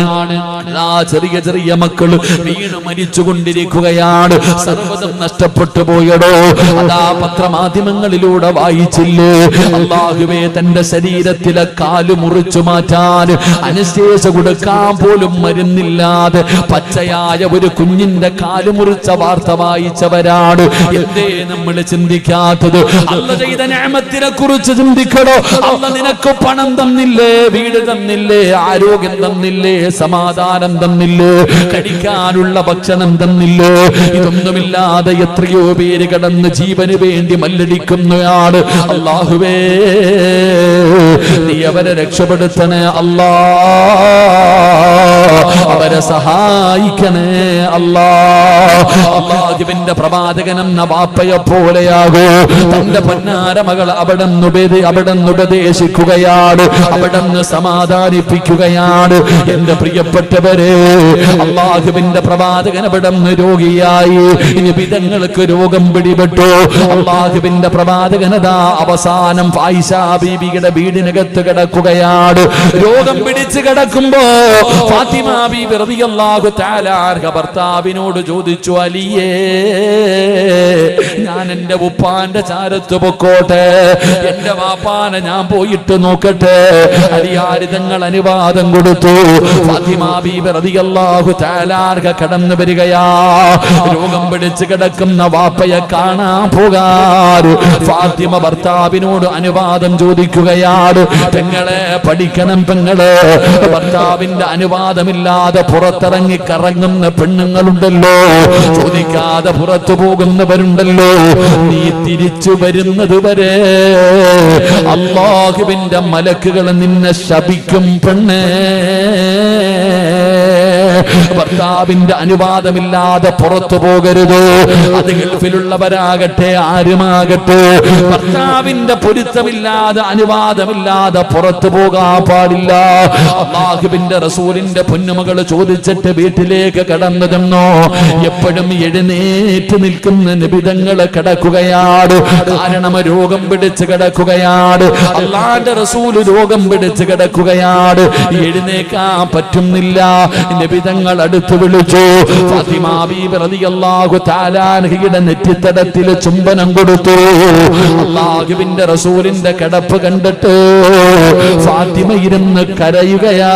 ചെറിയ ചെറിയ മക്കൾ വീണ് മരിച്ചുകൊണ്ടിരിക്കുകയാണ്. സർവ്വതും നഷ്ടപ്പെട്ടു പോയടോ. അതാ പത്രമാധ്യമങ്ങളിലൂടെ വായിച്ചില്ലേ, അല്ലാഹുവേ തന്റെ ശരീരത്തിലെ കാല് മുറിച്ചു മാറ്റാൻ അനസ്തേസ കൊടുക്കാൻ പോലും മരുന്നില്ലാതെ പച്ചയായ ഒരു കുഞ്ഞിന്റെ കാല് മുറിച്ച വാർത്ത വായിച്ചവരാണ്. എന്തേ നമ്മൾ ചിന്തിക്കാത്തത്? അല്ലാഹു ചെയ്ത നിഅമത്തിനെ കുറിച്ച് ചിന്തിക്കണോ. അല്ലാഹു നിനക്ക് പണം തന്നില്ലേ, വീട് തന്നില്ലേ, ആരോഗ്യം തന്നില്ലേ, സമാധാനം തന്നില്ലേ, കഴിക്കാനുള്ള ഭക്ഷണം തന്നില്ലേ? ഇതൊന്നുമില്ലാതെ എത്രയോ പേര് കടന്ന് ജീവന് വേണ്ടി മല്ലടിക്കുന്നയാള്. അല്ലാഹുവേ നീ അവരെ രക്ഷപ്പെടുത്തണേ അല്ലാ, അവരെ സഹായിക്കണേ അല്ലാ. അല്ലാഹുവിന്റെ പ്രവാചകനെന്ന വാപ്പയെ പോലെയാകൂ. തന്റെ പൊന്നാര മകൾ അവിടുന്ന് ഉപദേശിക്കുകയാണ്, അവിടുന്ന് സമാധാനിപ്പിക്കുകയാണ്. എന്റെ പ്രിയപ്പെട്ടവരെ, അല്ലാഹുവിന്റെ പ്രവാചകൻ അവിടുന്ന് രോഗിയായി, ഇനി വിധങ്ങൾക്ക് രോഗം പിടിപെട്ടു. അല്ലാഹുവിന്റെ പ്രവാചകനതാ അവസാനം ആയിഷാ ബീബിയുടെ വീടിനകത്ത് കിടക്കുകയാണ്. രോഗം പിടിച്ച് കിടക്കുമ്പോ ഫാത്തിമ ബീബി റളിയല്ലാഹു തആല അൻഹ ഭർത്താവിനോട് ചോദിച്ചു, അലിയേ ഞാൻ എന്റെ ഉപ്പാന്റെ ചാരത്ത് പൊക്കോട്ടെ, എന്റെ വാപ്പാനെ ഞാൻ പോയിട്ട് നോക്കട്ടെ? അലിയാർ തങ്ങൾ അനുവാദം കൊടുത്തു. ഫാത്തിമ ബീബി റളിയല്ലാഹു തആല അൻഹ കടന്നു വരികയാ. രോഗം പിടിച്ച് കിടക്കുന്ന വാപ്പയെ കാണാൻ പോകാൻ ഫാത്തിമ ഭർത്താവിനോട് അനുവാദം ചോദിക്കുകയാണ്. പെങ്ങളെ പഠിക്കണം പെങ്ങളെ, ഭർത്താവിന്റെ അനുവാദമില്ലാതെ പുറത്തിറങ്ങി കറങ്ങുന്ന പെണ്ണുങ്ങളുണ്ടല്ലോ, ചോദിക്കാതെ പുറത്തു പോകുന്നവരുണ്ടല്ലോ. നീ തിരിച്ചു വരുന്നത് വരെ അല്ലാഹുവിന്റെ മലക്കുകൾ നിന്നെ ശപിക്കും പെണ്ണേ. ഭർത്താവിന്റെ അനുവാദമില്ലാതെ പുറത്തു പോകരുത്. അത് ഗൾഫിലുള്ളവരാകട്ടെ ആരുമാകട്ടെ, ഭർത്താവിന്റെ പൊരുത്തമില്ലാതെ അനുവാദമില്ലാതെ പുറത്തു പോകാൻ പാടില്ല. അല്ലാഹുവിന്റെ റസൂലിന്റെ പൊന്നുമകൾ ചോദിച്ചിട്ട് വീട്ടിലേക്ക് കടന്നു ചെന്നോ. എപ്പോഴും എഴുന്നേറ്റ് നിൽക്കുന്ന നിബിധങ്ങളെ കിടക്കുകയാണ്. കാരണം രോഗം പിടിച്ച് കിടക്കുകയാണ്. അല്ലാഹുവിന്റെ റസൂല് രോഗം പിടിച്ച് കിടക്കുകയാണ്. എഴുന്നേക്കാൻ പറ്റുന്നില്ല. നിബിധങ്ങൾ അടുത്ത് വിളിച്ചു. ഫാത്തിമ ബീബി റളിയല്ലാഹു തആല അൻഹയുടെ നെറ്റിത്തടത്തിൽ ചുംബനം കൊടുത്തു. അല്ലാഹുവിന്റെ റസൂലിന്റെ കിടപ്പ് കണ്ടിട്ട് ഫാത്തിമ ഇരുന്ന് കരയുകയാ.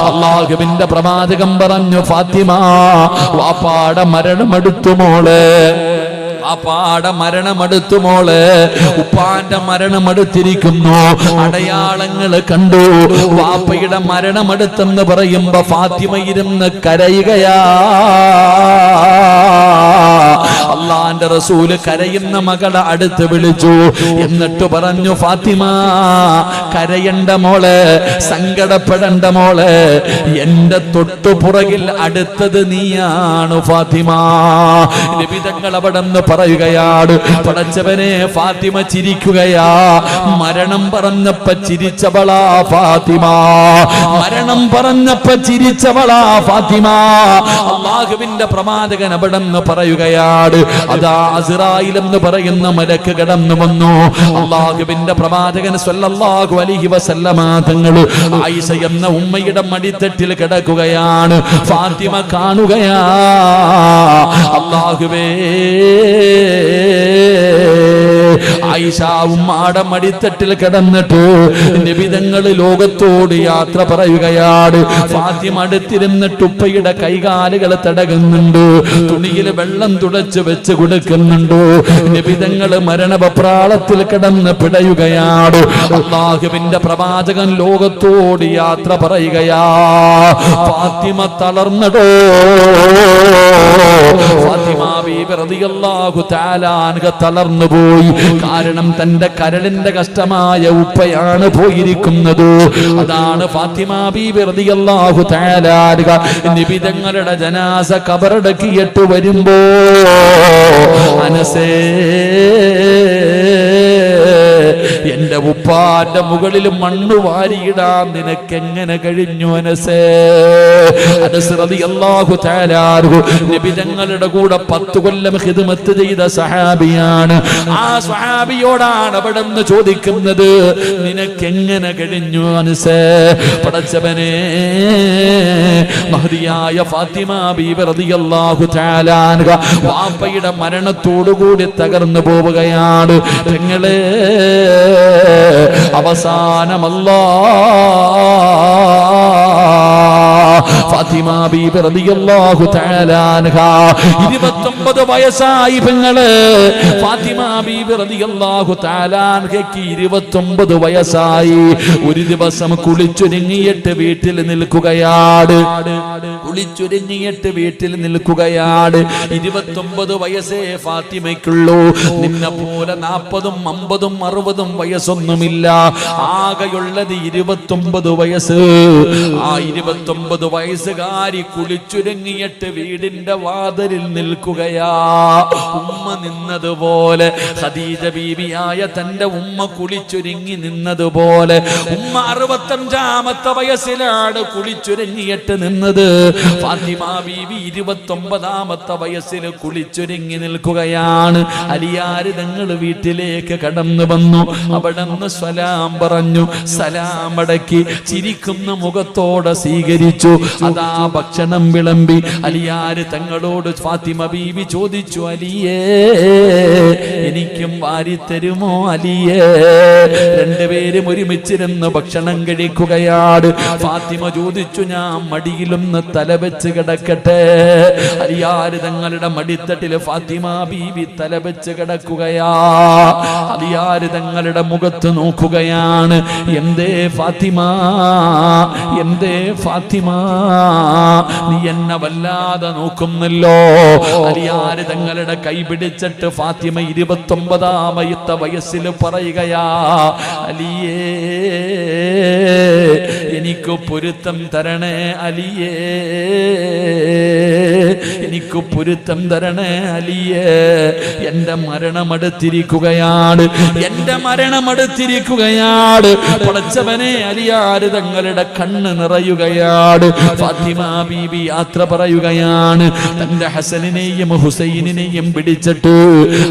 അല്ലാഹുവിന്റെ പ്രവാചകൻ പറഞ്ഞു, ഫാത്തിമ വാപ്പാടെ മരണമെടുത്തു മോളെ, വാപ്പാടെ മരണമെടുത്തു മോളെ, ഉപ്പാന്റെ മരണമെടുത്തിരിക്കുന്നു. അടയാളങ്ങൾ കണ്ടു. വാപ്പയുടെ മരണമെടുത്തെന്ന് പറയുമ്പോ ഫാത്തിമ ഇരുന്ന് കരയുകയാ. അള്ളാന്റെ റസൂല് കരയുന്ന മകളെ അടുത്ത് വിളിച്ചു. എന്നിട്ട് പറഞ്ഞു, ഫാത്തിമ കരയണ്ട മോളെ, സങ്കടപ്പെടണ്ട മോളെ, എന്റെ തൊട്ടുപുറകിൽ അടുത്തത് നീയാണ് ഫാത്തിമ. നബി തങ്ങൾ അവിടെ നിന്ന് പറയുകയാണ്, പടച്ചവനെ ഫാത്തിമ ചിരിക്കുകയാ. മരണം പറഞ്ഞപ്പ ചിരിച്ചവളാ ഫാത്തിമ, മരണം പറഞ്ഞപ്പ ചിരിച്ചവളാ ഫാത്തിമ. അല്ലാഹുവിന്റെ പ്രവാചകൻ അവിടെ നിന്ന് പറയുകയാണ്, അതാ അസ്റായിൽ എന്ന് പറയുന്ന മലക്ക് കടന്നു വന്നു. അല്ലാഹുവിന്റെ പ്രവാചകൻ സ്വല്ലല്ലാഹു അലൈഹി വസല്ലമ തങ്ങൾ ആയിഷ എന്ന ഉമ്മയുടെ മടിത്തട്ടിൽ കിടക്കുകയാണ്. ഫാത്തിമ കാണുകയാ, അല്ലാഹുവേ ആയിഷ ഉമ്മയുടെ മടിത്തട്ടിൽ കിടന്നിട്ട് നബി തങ്ങൾ ലോകത്തോട് യാത്ര പറയുകയാണ്. ഫാത്തിമ അടുത്തിരുന്നിട്ട് ഉപ്പയുടെ കൈകാലുകൾ തടകുന്നുണ്ട്, തുണിയിൽ വെള്ളം തുടച്ച് വെച്ച് കൊടുക്കുന്നുണ്ട്. നബി തങ്ങൾ മരണപ്രാളത്തിൽ കിടന്ന് പിടയുകയാണ്. അല്ലാഹുവിന്റെ പ്രവാചകൻ ലോകത്തോട് യാത്ര പറയുകയാ. ഫാത്തിമ തളർന്നടോ. ഫാത്തിമ ബീബി റളിയല്ലാഹു തആല അൻഹ തളർന്നു പോയി. കാരണം തന്റെ കരളിന്റെ കഷ്ടമായ ഉപ്പയാണ് പോയിരിക്കുന്നത്. അതാണ് ഫാത്തിമ ബീബി റളിയല്ലാഹു തആല അൻഹ നബി തങ്ങളുടെ ജനാസ ഖബറടക്കിയിട്ട് വരുമ്പോ, അനസേ എന്റെ ഉപ്പാന്റെ മുകളിൽ മണ്ണ് വാരിയിടാൻ നിനക്കെങ്ങനെ കഴിഞ്ഞു അനസേ? അനസ് റളിയല്ലാഹു തആല അൻഹു നബി തങ്ങളുടെ കൂടെ 10 കൊല്ലം ഖിദ്മത്ത് ചെയ്ത സഹാബിയാണ്. ആ സഹാബിയോടാണ് അവിടെ നിന്ന് ചോദിക്കുന്നത്, നിനക്കെങ്ങനെ കഴിഞ്ഞു അനസേ? പടച്ചവനെ, മഹദിയായ ഫാത്തിമ ബീബി റളിയല്ലാഹു തആല അൻഹ വാപ്പയുടെ മരണത്തോടുകൂടി തകർന്നു പോവുകയാണ്. പെങ്ങളെ, അവസാനമല്ലാ ഫാത്തിമ ബീബി റളിയല്ലാഹു തആല അൻഹ 29 വയസ്സായി. പെങ്ങളെ, ഫാത്തിമ ബീബി റളിയല്ലാഹു തആല അൻഹയ്ക്ക് 29 വയസ്സായി. ഒരു ദിവസം കുളിച്ചൊരുങ്ങിയിട്ട് വീട്ടിൽ നിൽക്കുകയാണ്. കുളിച്ചൊരുങ്ങിയിട്ട് വീട്ടിൽ നിൽക്കുകയാണ്. 29 വയസ്സേ ഫാത്തിമയ്ക്കുള്ളൂ. നിന്നെ പോലെ 40ഉം 50ഉം 60ഉം വയസ്സൊന്നുമില്ല. ആകെയുള്ളത് 29 വയസ്സ്. ആ 29 വയസ്സുകാരി കുളിച്ചൊരുങ്ങിയിട്ട് വീടിന്റെ വാതിലിൽ നിൽക്കുകയാ. ഉമ്മ നിന്നതുപോലെ, ഖദീജ ബീവിയായ തന്റെ ഉമ്മ കുളിച്ചൊരുങ്ങി നിന്നതുപോലെ, ഉമ്മ 65ാമത്തെ വയസ്സിലാണ് കുളിച്ചൊരുങ്ങിയിട്ട് നിന്നത്. ഫാത്തിമ ബീവി 29ാമത്തെ വയസ്സിൽ കുളിച്ചൊരുങ്ങി നിൽക്കുകയാണ്. അലിയാര് തങ്ങൾ വീട്ടിലേക്ക് കടന്നു വന്നു. അവിടെ നിന്ന് സലാം പറഞ്ഞു. സലാം അടക്കി ചിരിക്കുന്ന മുഖത്തോടെ സ്വീകരിച്ചു. അതാ ഭക്ഷണം വിളമ്പി. അലിയാര് തങ്ങളോട് ഫാത്തിമ ബീവി ചോദിച്ചു, അലിയേ എനിക്കും വാരിത്തരുമോ അലിയേ? രണ്ടുപേരും ഒരുമിച്ചിരുന്ന് ഭക്ഷണം കഴിക്കുകയാണ്. ഫാത്തിമ ചോദിച്ചു, ഞാൻ മടിയിലൊന്ന് തലവെച്ച് കിടക്കട്ടെ? അലിയാര് തങ്ങളുടെ മടിത്തട്ടിൽ ഫാത്തിമ ബീവി തലവെച്ച് കിടക്കുകയാ. അലിയാര് തങ്ങളുടെ മുഖത്ത് നോക്കുകയാണ്. എന്തേ ഫാത്തിമ, എന്തേ ഫാത്തിമ, നീ എന്നെ വല്ലാതെ നോക്കുന്നല്ലോ? അലിയാര് തങ്ങളുടെ കൈ പിടിച്ചിട്ട് ഫാത്തിമ 29ാമത്തെ വയസ്സിൽ പറയുകയാ, അലിയേ എനിക്ക് പൊരുത്തം തരണേ അലിയേ, എനിക്ക് പൊരുത്തം തരണേ അലിയേ. എന്റെ മരണമടുത്തിരിക്കുകയാണ്, എന്റെ മരണമടുത്തിരിക്കുകയാണ്. പടച്ചവനെ, അലിയാര് തങ്ങളുടെ കണ്ണ് നിറയുകയാണ്. ഫാത്തിമ ബീബി യാത്ര പറയുകയാണ്. തന്റെ ഹസനിനെയും ഹുസൈനിനെയും പിടിച്ചിട്ട്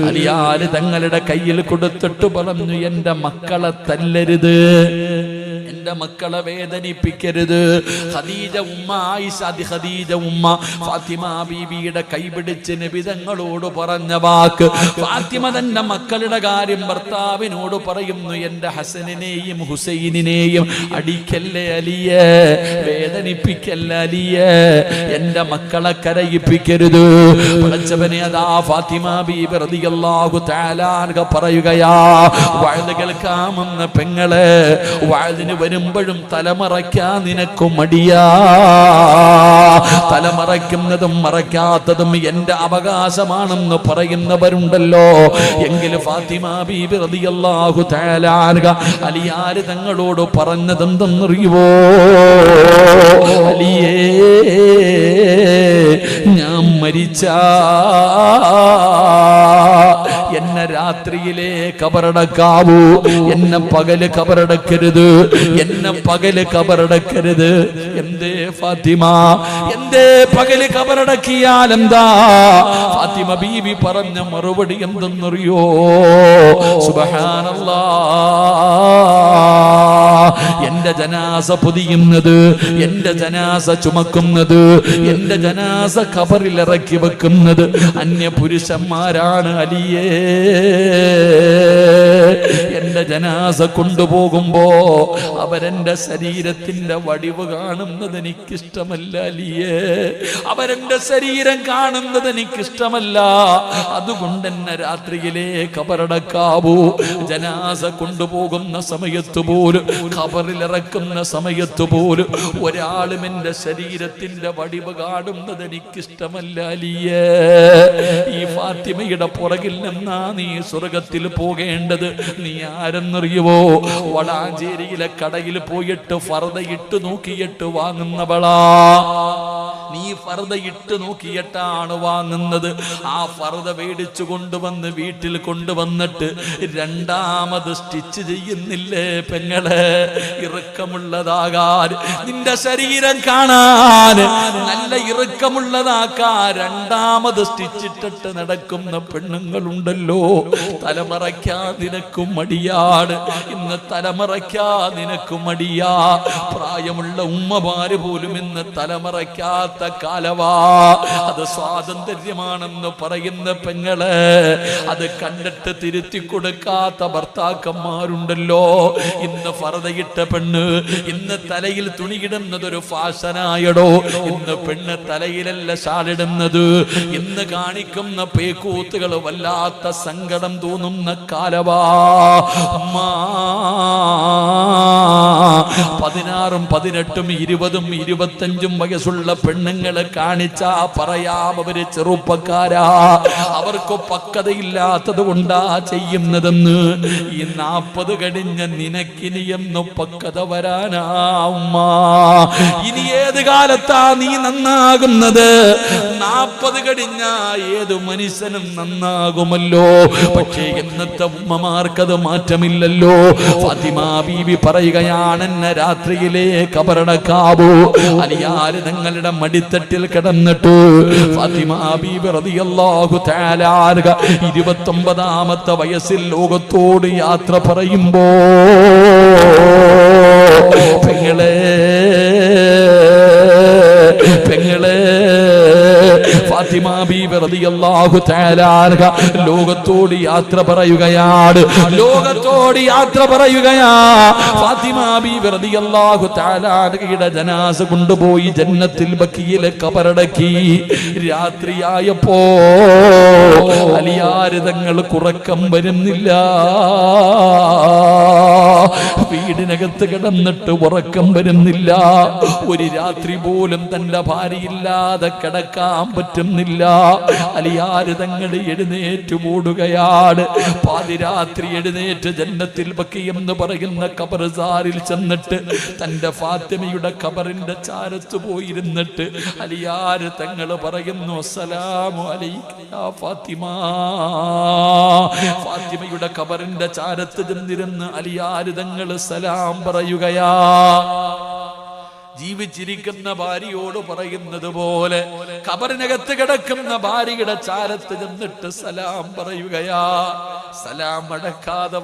അലിയാര് തങ്ങളുടെ കയ്യിൽ കൊടുത്തിട്ട് പറഞ്ഞു, എന്റെ മക്കളെ തല്ലരുത്, എന്റെ മക്കളെ വേദനിപ്പിക്കരുത്. ഖദീജ ഉമ്മ, ആയിഷ ഖദീജ ഉമ്മ ഫാത്തിമ ബീബിയുടെ കൈപിടിച്ച് നബി തങ്ങളോട് പറഞ്ഞ വാക്ക്. ഫാത്തിമ തന്റെ മക്കളുടെ കാര്യം ഭർത്താവിനോട് പറയുന്നു, എന്റെ ഹസനിനെയും ഹുസൈനിനെയും അടിക്കല്ലേ അലിയേ, വേദനിപ്പിക്കല്ല അലിയേ, എന്റെ മക്കളെ കരയിപ്പിക്കരുത്. പടച്ചവനെ, അതാ ഫാത്തിമ ബീബി റളിയല്ലാഹു തആല അൻഹ പറയുകയാ, വഅദ് കേൾക്കാമെന്ന പെങ്ങളെ, വഅദിന് വരും വരുമ്പോഴും തലമറയ്ക്കാൻ നിനക്ക് മടിയാ. തലമറയ്ക്കുന്നതും മറയ്ക്കാത്തതും എന്റെ അവകാശമാണെന്ന് പറയുന്നവരുണ്ടല്ലോ. എങ്കിൽ ഫാത്തിമ ബീബി റളിയല്ലാഹു തആല അൻഹ അലിയാർ തങ്ങളോട് പറഞ്ഞതെന്തെന്നറിയുവോ? അലിയേ, ഞാൻ മരിച്ചാ എന്നെ രാത്രിയിലെ കബറടക്കാവൂ, എന്നെ പകല് കബറടക്കരുത്, എന്നെ പകല് കബറടക്കരുത്. എന്തേ ഫാത്തിമ, എന്തേ പകല് കബറടക്കിയാൽ എന്താ? ഫാത്തിമ ബീവി പറഞ്ഞ മറുപടി എന്തെന്നറിയോ? സുബ്ഹാനല്ലാഹ്, എന്റെ ജനാസ പൊതിയുന്നത്, എന്റെ ജനാസ ചുമക്കുന്നത്, എന്റെ ജനാസ ഖബറിൽ ഇറക്കി വെക്കുന്നത് അന്യ പുരുഷന്മാരാണ് അലിയേ. എന്റെ ജനാസ കൊണ്ടുപോകുമ്പോ അവരെന്റെ ശരീരത്തിന്റെ വടിവ് കാണുന്നത് എനിക്കിഷ്ടമല്ല അലിയേ. അവരെന്റെ ശരീരം കാണുന്നത് എനിക്കിഷ്ടമല്ല. അതുകൊണ്ട് എന്നെ രാത്രിയിലെ ഖബറടക്കാവൂ. ജനാസ കൊണ്ടുപോകുന്ന സമയത്ത് പോലും, ഖബറിലിറക്കുന്ന സമയത്ത് പോലും ഒരാളും എന്റെ ശരീരത്തിന്റെ വടിവ് കാണുന്നത് എനിക്കിഷ്ടമല്ല അലിയേ. ഈ ഫാത്തിമയുടെ പുറകിൽ നിന്നാ നീ സ്വർഗത്തിൽ പോകേണ്ടത്. നീ ആരെന്നറിയുവോ? വളാഞ്ചേരിയിലെ കടയിൽ പോയിട്ട് ഫർദ ഇട്ട് നോക്കിയിട്ട് വാങ്ങുന്നവളാ. നീ ഫർദ ഇട്ട് നോക്കിയിട്ടാണ് വാങ്ങുന്നത്. ആ ഫർദ മേടിച്ചു കൊണ്ടുവന്ന് വീട്ടിൽ കൊണ്ടുവന്നിട്ട് രണ്ടാമത് സ്റ്റിച്ച് ചെയ്യുന്നില്ലേ പെങ്ങളെ? ഇറുക്കമുള്ളതാകാൻ, നിന്റെ ശരീരം കാണാൻ നല്ല ഇറുക്കമുള്ളതാക്കാൻ രണ്ടാമത് സ്റ്റിച്ചിട്ടിട്ട് നടക്കുന്ന പെണ്ണുങ്ങളുണ്ടല്ലോ. തലമറയ്ക്കാൻ നിനക്കും മടിയാണ്. ഇന്ന് തലമറയ്ക്കാൻ നിനക്കും മടിയാ. പ്രായമുള്ള ഉമ്മമാര് പോലും ഇന്ന് തലമറയ്ക്കാത്ത കാലവാ. അത് സ്വാതന്ത്ര്യമാണെന്ന് പറയുന്ന പെങ്ങളെ, അത് കണ്ടിട്ട് തിരുത്തി കൊടുക്കാത്ത ഭർത്താക്കന്മാരുണ്ടല്ലോ. ഇന്ന് ഫർദയിട്ട പെണ്ണ്, ഇന്ന് തലയിൽ തുണിയിടുന്നത് ഒരു ഫാഷനായടോ. ഇന്ന് പെണ്ണ് തലയിലല്ല ഷാളിടുന്നത്. ഇന്ന് കാണിക്കുന്ന പേക്കൂത്തുകൾ വല്ലാത്ത സങ്കടം തോന്നുന്ന കാലവാ. 16, 18, 20, 25 വയസ്സുള്ള പെണ്ണുങ്ങളെ കാണിച്ചാ പറയാം അവര് ചെറുപ്പക്കാരാ, അവർക്ക് പക്വതയില്ലാത്തത് കൊണ്ടാ ചെയ്യുന്നതെന്ന്. ഈ 40 കഴിഞ്ഞ നിനക്കിനി എന്ന് പക്വത വരാനാ ഉമ്മ? ഇനി ഏത് കാലത്താ നീ നന്നാകുന്നത്? 40 കഴിഞ്ഞ ഏത് മനുഷ്യനും നന്നാകുമല്ലോ. പക്ഷേ ഇന്നത്തെ ഉമ്മമാർക്കത് മാറ്റമില്ലല്ലോ. ഫാത്തിമ ബീവി പറയുകയാണ്, എന്നെ രാത്രിയിലെ കബറടക്കാവൂ. അലിയാർ തങ്ങളുടെ മടിത്തട്ടിൽ കിടന്നിട്ട് ഫാത്തിമ ബീവി റളിയല്ലാഹു തആല അൻഹ 29ാമത്തെ വയസ്സിൽ ലോകത്തോട് യാത്ര പറയുമ്പോ പെങ്ങളെ ഫാത്തിമ ബീവി റളിയല്ലാഹു തആല അൻഹ ലോകത്തോട് യാത്ര പറയുകയാണ്. ലോകത്തോട് യാത്ര പറയുകയാ. ഫാത്തിമ ബീവി റളിയല്ലാഹു തആല അൻഹയുടെ ജനാസ കൊണ്ടുപോയി ജന്നത്തിൽ ബഖീയിലെ ഖബറടക്കി. രാത്രിയായപ്പോ അലിയാർ തങ്ങൾ ഉറക്കം വരുന്നില്ല. വീടിനകത്ത് കിടന്നിട്ട് ഉറക്കം വരുന്നില്ല. ഒരു രാത്രി പോലും തന്റെ ഭാര്യയില്ലാതെ കിടക്കാൻ പറ്റുന്നില്ല. അലിയാർ തങ്ങൾ എഴുന്നേറ്റ് ഓടുകയാണ്. പാതിരാത്രി എഴുന്നേറ്റ് ജന്നത്തിൽ ബഖീ എന്ന് പറയുന്ന ഖബർസാറിൽ ചെന്നിട്ട് തന്റെ ഫാത്തിമയുടെ ഖബറിന്റെ ചാരത്ത് പോയിരുന്നിട്ട് അലിയാർ തങ്ങൾ പറയുന്നു, അസ്സലാമു അലൈക യാ ഫാത്തിമ. ഫാത്തിമയുടെ ഖബറിന്റെ ചാരത്ത് ചെന്നിരുന്ന് അലിയാർ തങ്ങൾ സലാം പറയുകയാ. ജീവിച്ചിരിക്കുന്ന ഭാര്യയോട് പറയുന്നത് പോലെ ഖബറിനകത്ത് കിടക്കുന്ന ഭാര്യയുടെ ചാരത്ത് ചെന്നിട്ട് സലാം പറയുകയാ. സലാം അടക്കാതെ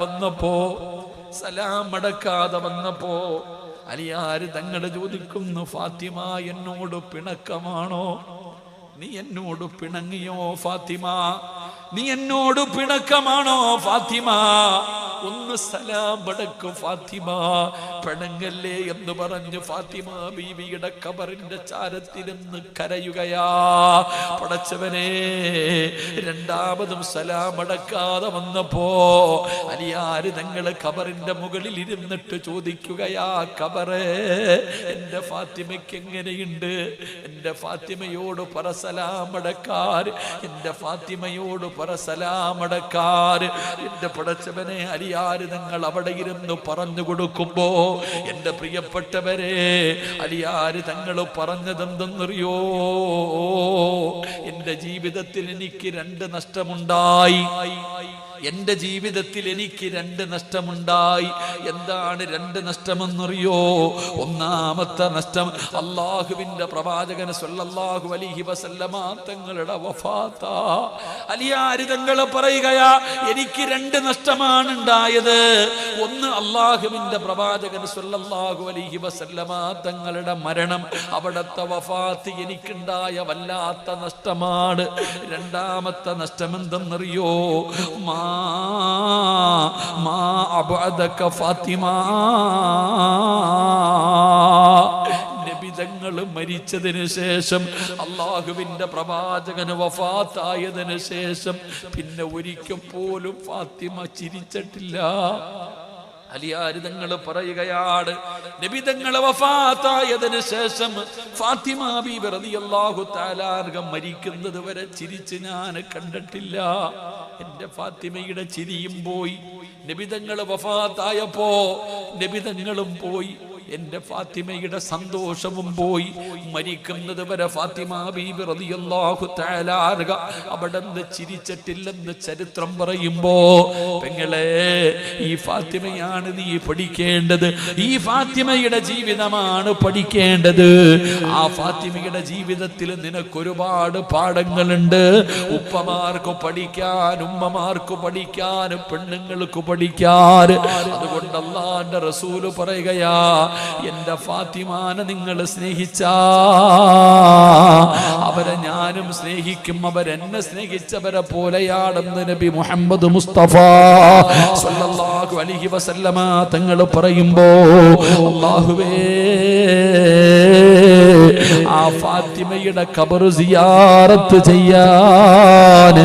വന്നപ്പോ അലിയാർ തങ്ങൾ ചോദിക്കുന്നു, ഫാത്തിമ എന്നോട് പിണക്കമാണോ? നീ എന്നോട് പിണങ്ങിയോ ഫാത്തിമ? നീ എന്നോട് പിണക്കമാണോ ഫാത്തിമ? ഒന്ന് സലാം അടക്കും ഫാത്തിമ, പിണങ്ങല്ലേ എന്ന് പറഞ്ഞു ഫാത്തിമ ബീവിയുടെ ഖബറിന്റെ ചാരത്തിരുന്ന് കരയുകയാ. പടച്ചവനെ, രണ്ടാമതും സലാം അടക്കാതെ വന്നപ്പോ അലിയാര് തങ്ങള് ഖബറിന്റെ മുകളിൽ ഇരുന്നിട്ട് ചോദിക്കുകയാ, ഖബറേ എന്റെ ഫാത്തിമയ്ക്ക് എങ്ങനെയുണ്ട്? എന്റെ ഫാത്തിമയോട് പറ സലാം അടക്കാർ, എന്റെ ഫാത്തിമയോട് പറ സലാം അടക്കാർ. എന്റെ പടച്ചവനെ, അലിയാര് തങ്ങൾ അവിടെ ഇരുന്ന് പറഞ്ഞു കൊടുക്കുമ്പോ എന്റെ പ്രിയപ്പെട്ടവരെ, അലിയാര് തങ്ങൾ പറഞ്ഞതെന്തെന്നറിയോ? എന്റെ ജീവിതത്തിൽ എനിക്ക് 2 നഷ്ടമുണ്ടായി. എന്റെ ജീവിതത്തിൽ എനിക്ക് 2 നഷ്ടമുണ്ടായി. എന്താണ് 2 നഷ്ടമെന്നറിയോ? ഒന്നാമത്തെ നഷ്ടം അള്ളാഹുവിന്റെ പ്രവാചകൻ സ്വല്ലല്ലാഹു അലൈഹി വസല്ലമ തങ്ങളുടെ വഫാത്താ. അലിയാര് തങ്ങൾ പറയുകയാ, എനിക്ക് 2 നഷ്ടമാണ് ഉണ്ടായത്. ഒന്ന്, അള്ളാഹുവിന്റെ പ്രവാചകൻ സ്വല്ലല്ലാഹു അലൈഹി വസല്ലമ തങ്ങളുടെ മരണം, അവിടത്തെ വഫാത്ത് എനിക്കുണ്ടായ വല്ലാത്ത നഷ്ടമാണ്. രണ്ടാമത്തെ നഷ്ടം എന്തെന്നറിയോ? ഫാത്തിമ, നബിതങ്ങൾ മരിച്ചതിന് ശേഷം, അള്ളാഹുവിന്റെ പ്രവാചകന് വഫാത്തായതിനു ശേഷം പിന്നെ ഒരിക്കൽ പോലും ഫാത്തിമ ചിരിച്ചിട്ടില്ല. അലിയാര് തങ്ങൾ പറയുകയാണ്, നബി തങ്ങൾ വഫാത്തായതിനു ശേഷം ഫാത്തിമ ബീബി റളിയല്ലാഹു തആല അൻഹ മരിക്കുന്നത് വരെ ചിരിച്ച് ഞാൻ കണ്ടിട്ടില്ല. എന്റെ ഫാത്തിമയുടെ ചിരിയും പോയി. നബി തങ്ങൾ വഫാത്തായപ്പോ നബി തങ്ങളും പോയി, എന്റെ ഫാത്തിമയുടെ സന്തോഷവും പോയി. മരിക്കുന്നത് വരെ ഫാത്തിമ ബീബി റളിയല്ലാഹു തആല അൻഹ അവിടുന്ന് ചിരിച്ചിട്ടില്ലെന്ന് ചരിത്രം പറയുമ്പോ, പെങ്ങളെ, ഈ ഫാത്തിമയാണ് നീ പഠിക്കേണ്ടത്. ഈ ഫാത്തിമയുടെ ജീവിതമാണ് പഠിക്കേണ്ടത്. ആ ഫാത്തിമയുടെ ജീവിതത്തിൽ നിനക്കൊരുപാട് പാഠങ്ങളുണ്ട്. ഉപ്പമാർക്ക് പഠിക്കാൻ, ഉമ്മമാർക്ക് പഠിക്കാൻ, പെണ്ണുങ്ങൾക്ക് പഠിക്കാൻ. അതുകൊണ്ട് അല്ലാഹുവിന്റെ റസൂല് പറയുകയാ, എന്റെ ഫാത്തിമാനെ നിങ്ങൾ സ്നേഹിച്ചാ അവരെ ഞാനും സ്നേഹിക്കും, അവരെന്നെ സ്നേഹിച്ചവരെ പോലെയാണെന്ന് നബി മുഹമ്മദ് മുസ്തഫ സ്വല്ലല്ലാഹു അലൈഹി വസല്ലമ തങ്ങൾ പറയുമ്പോ, അല്ലാഹുവേ, ആ ഫാത്തിമയുടെ ഖബർ സിയാറത്ത് ചെയ്യാൻ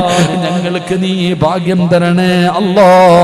ഞങ്ങൾക്ക് നീ ഭാഗ്യം തരണേ അല്ലാഹ്.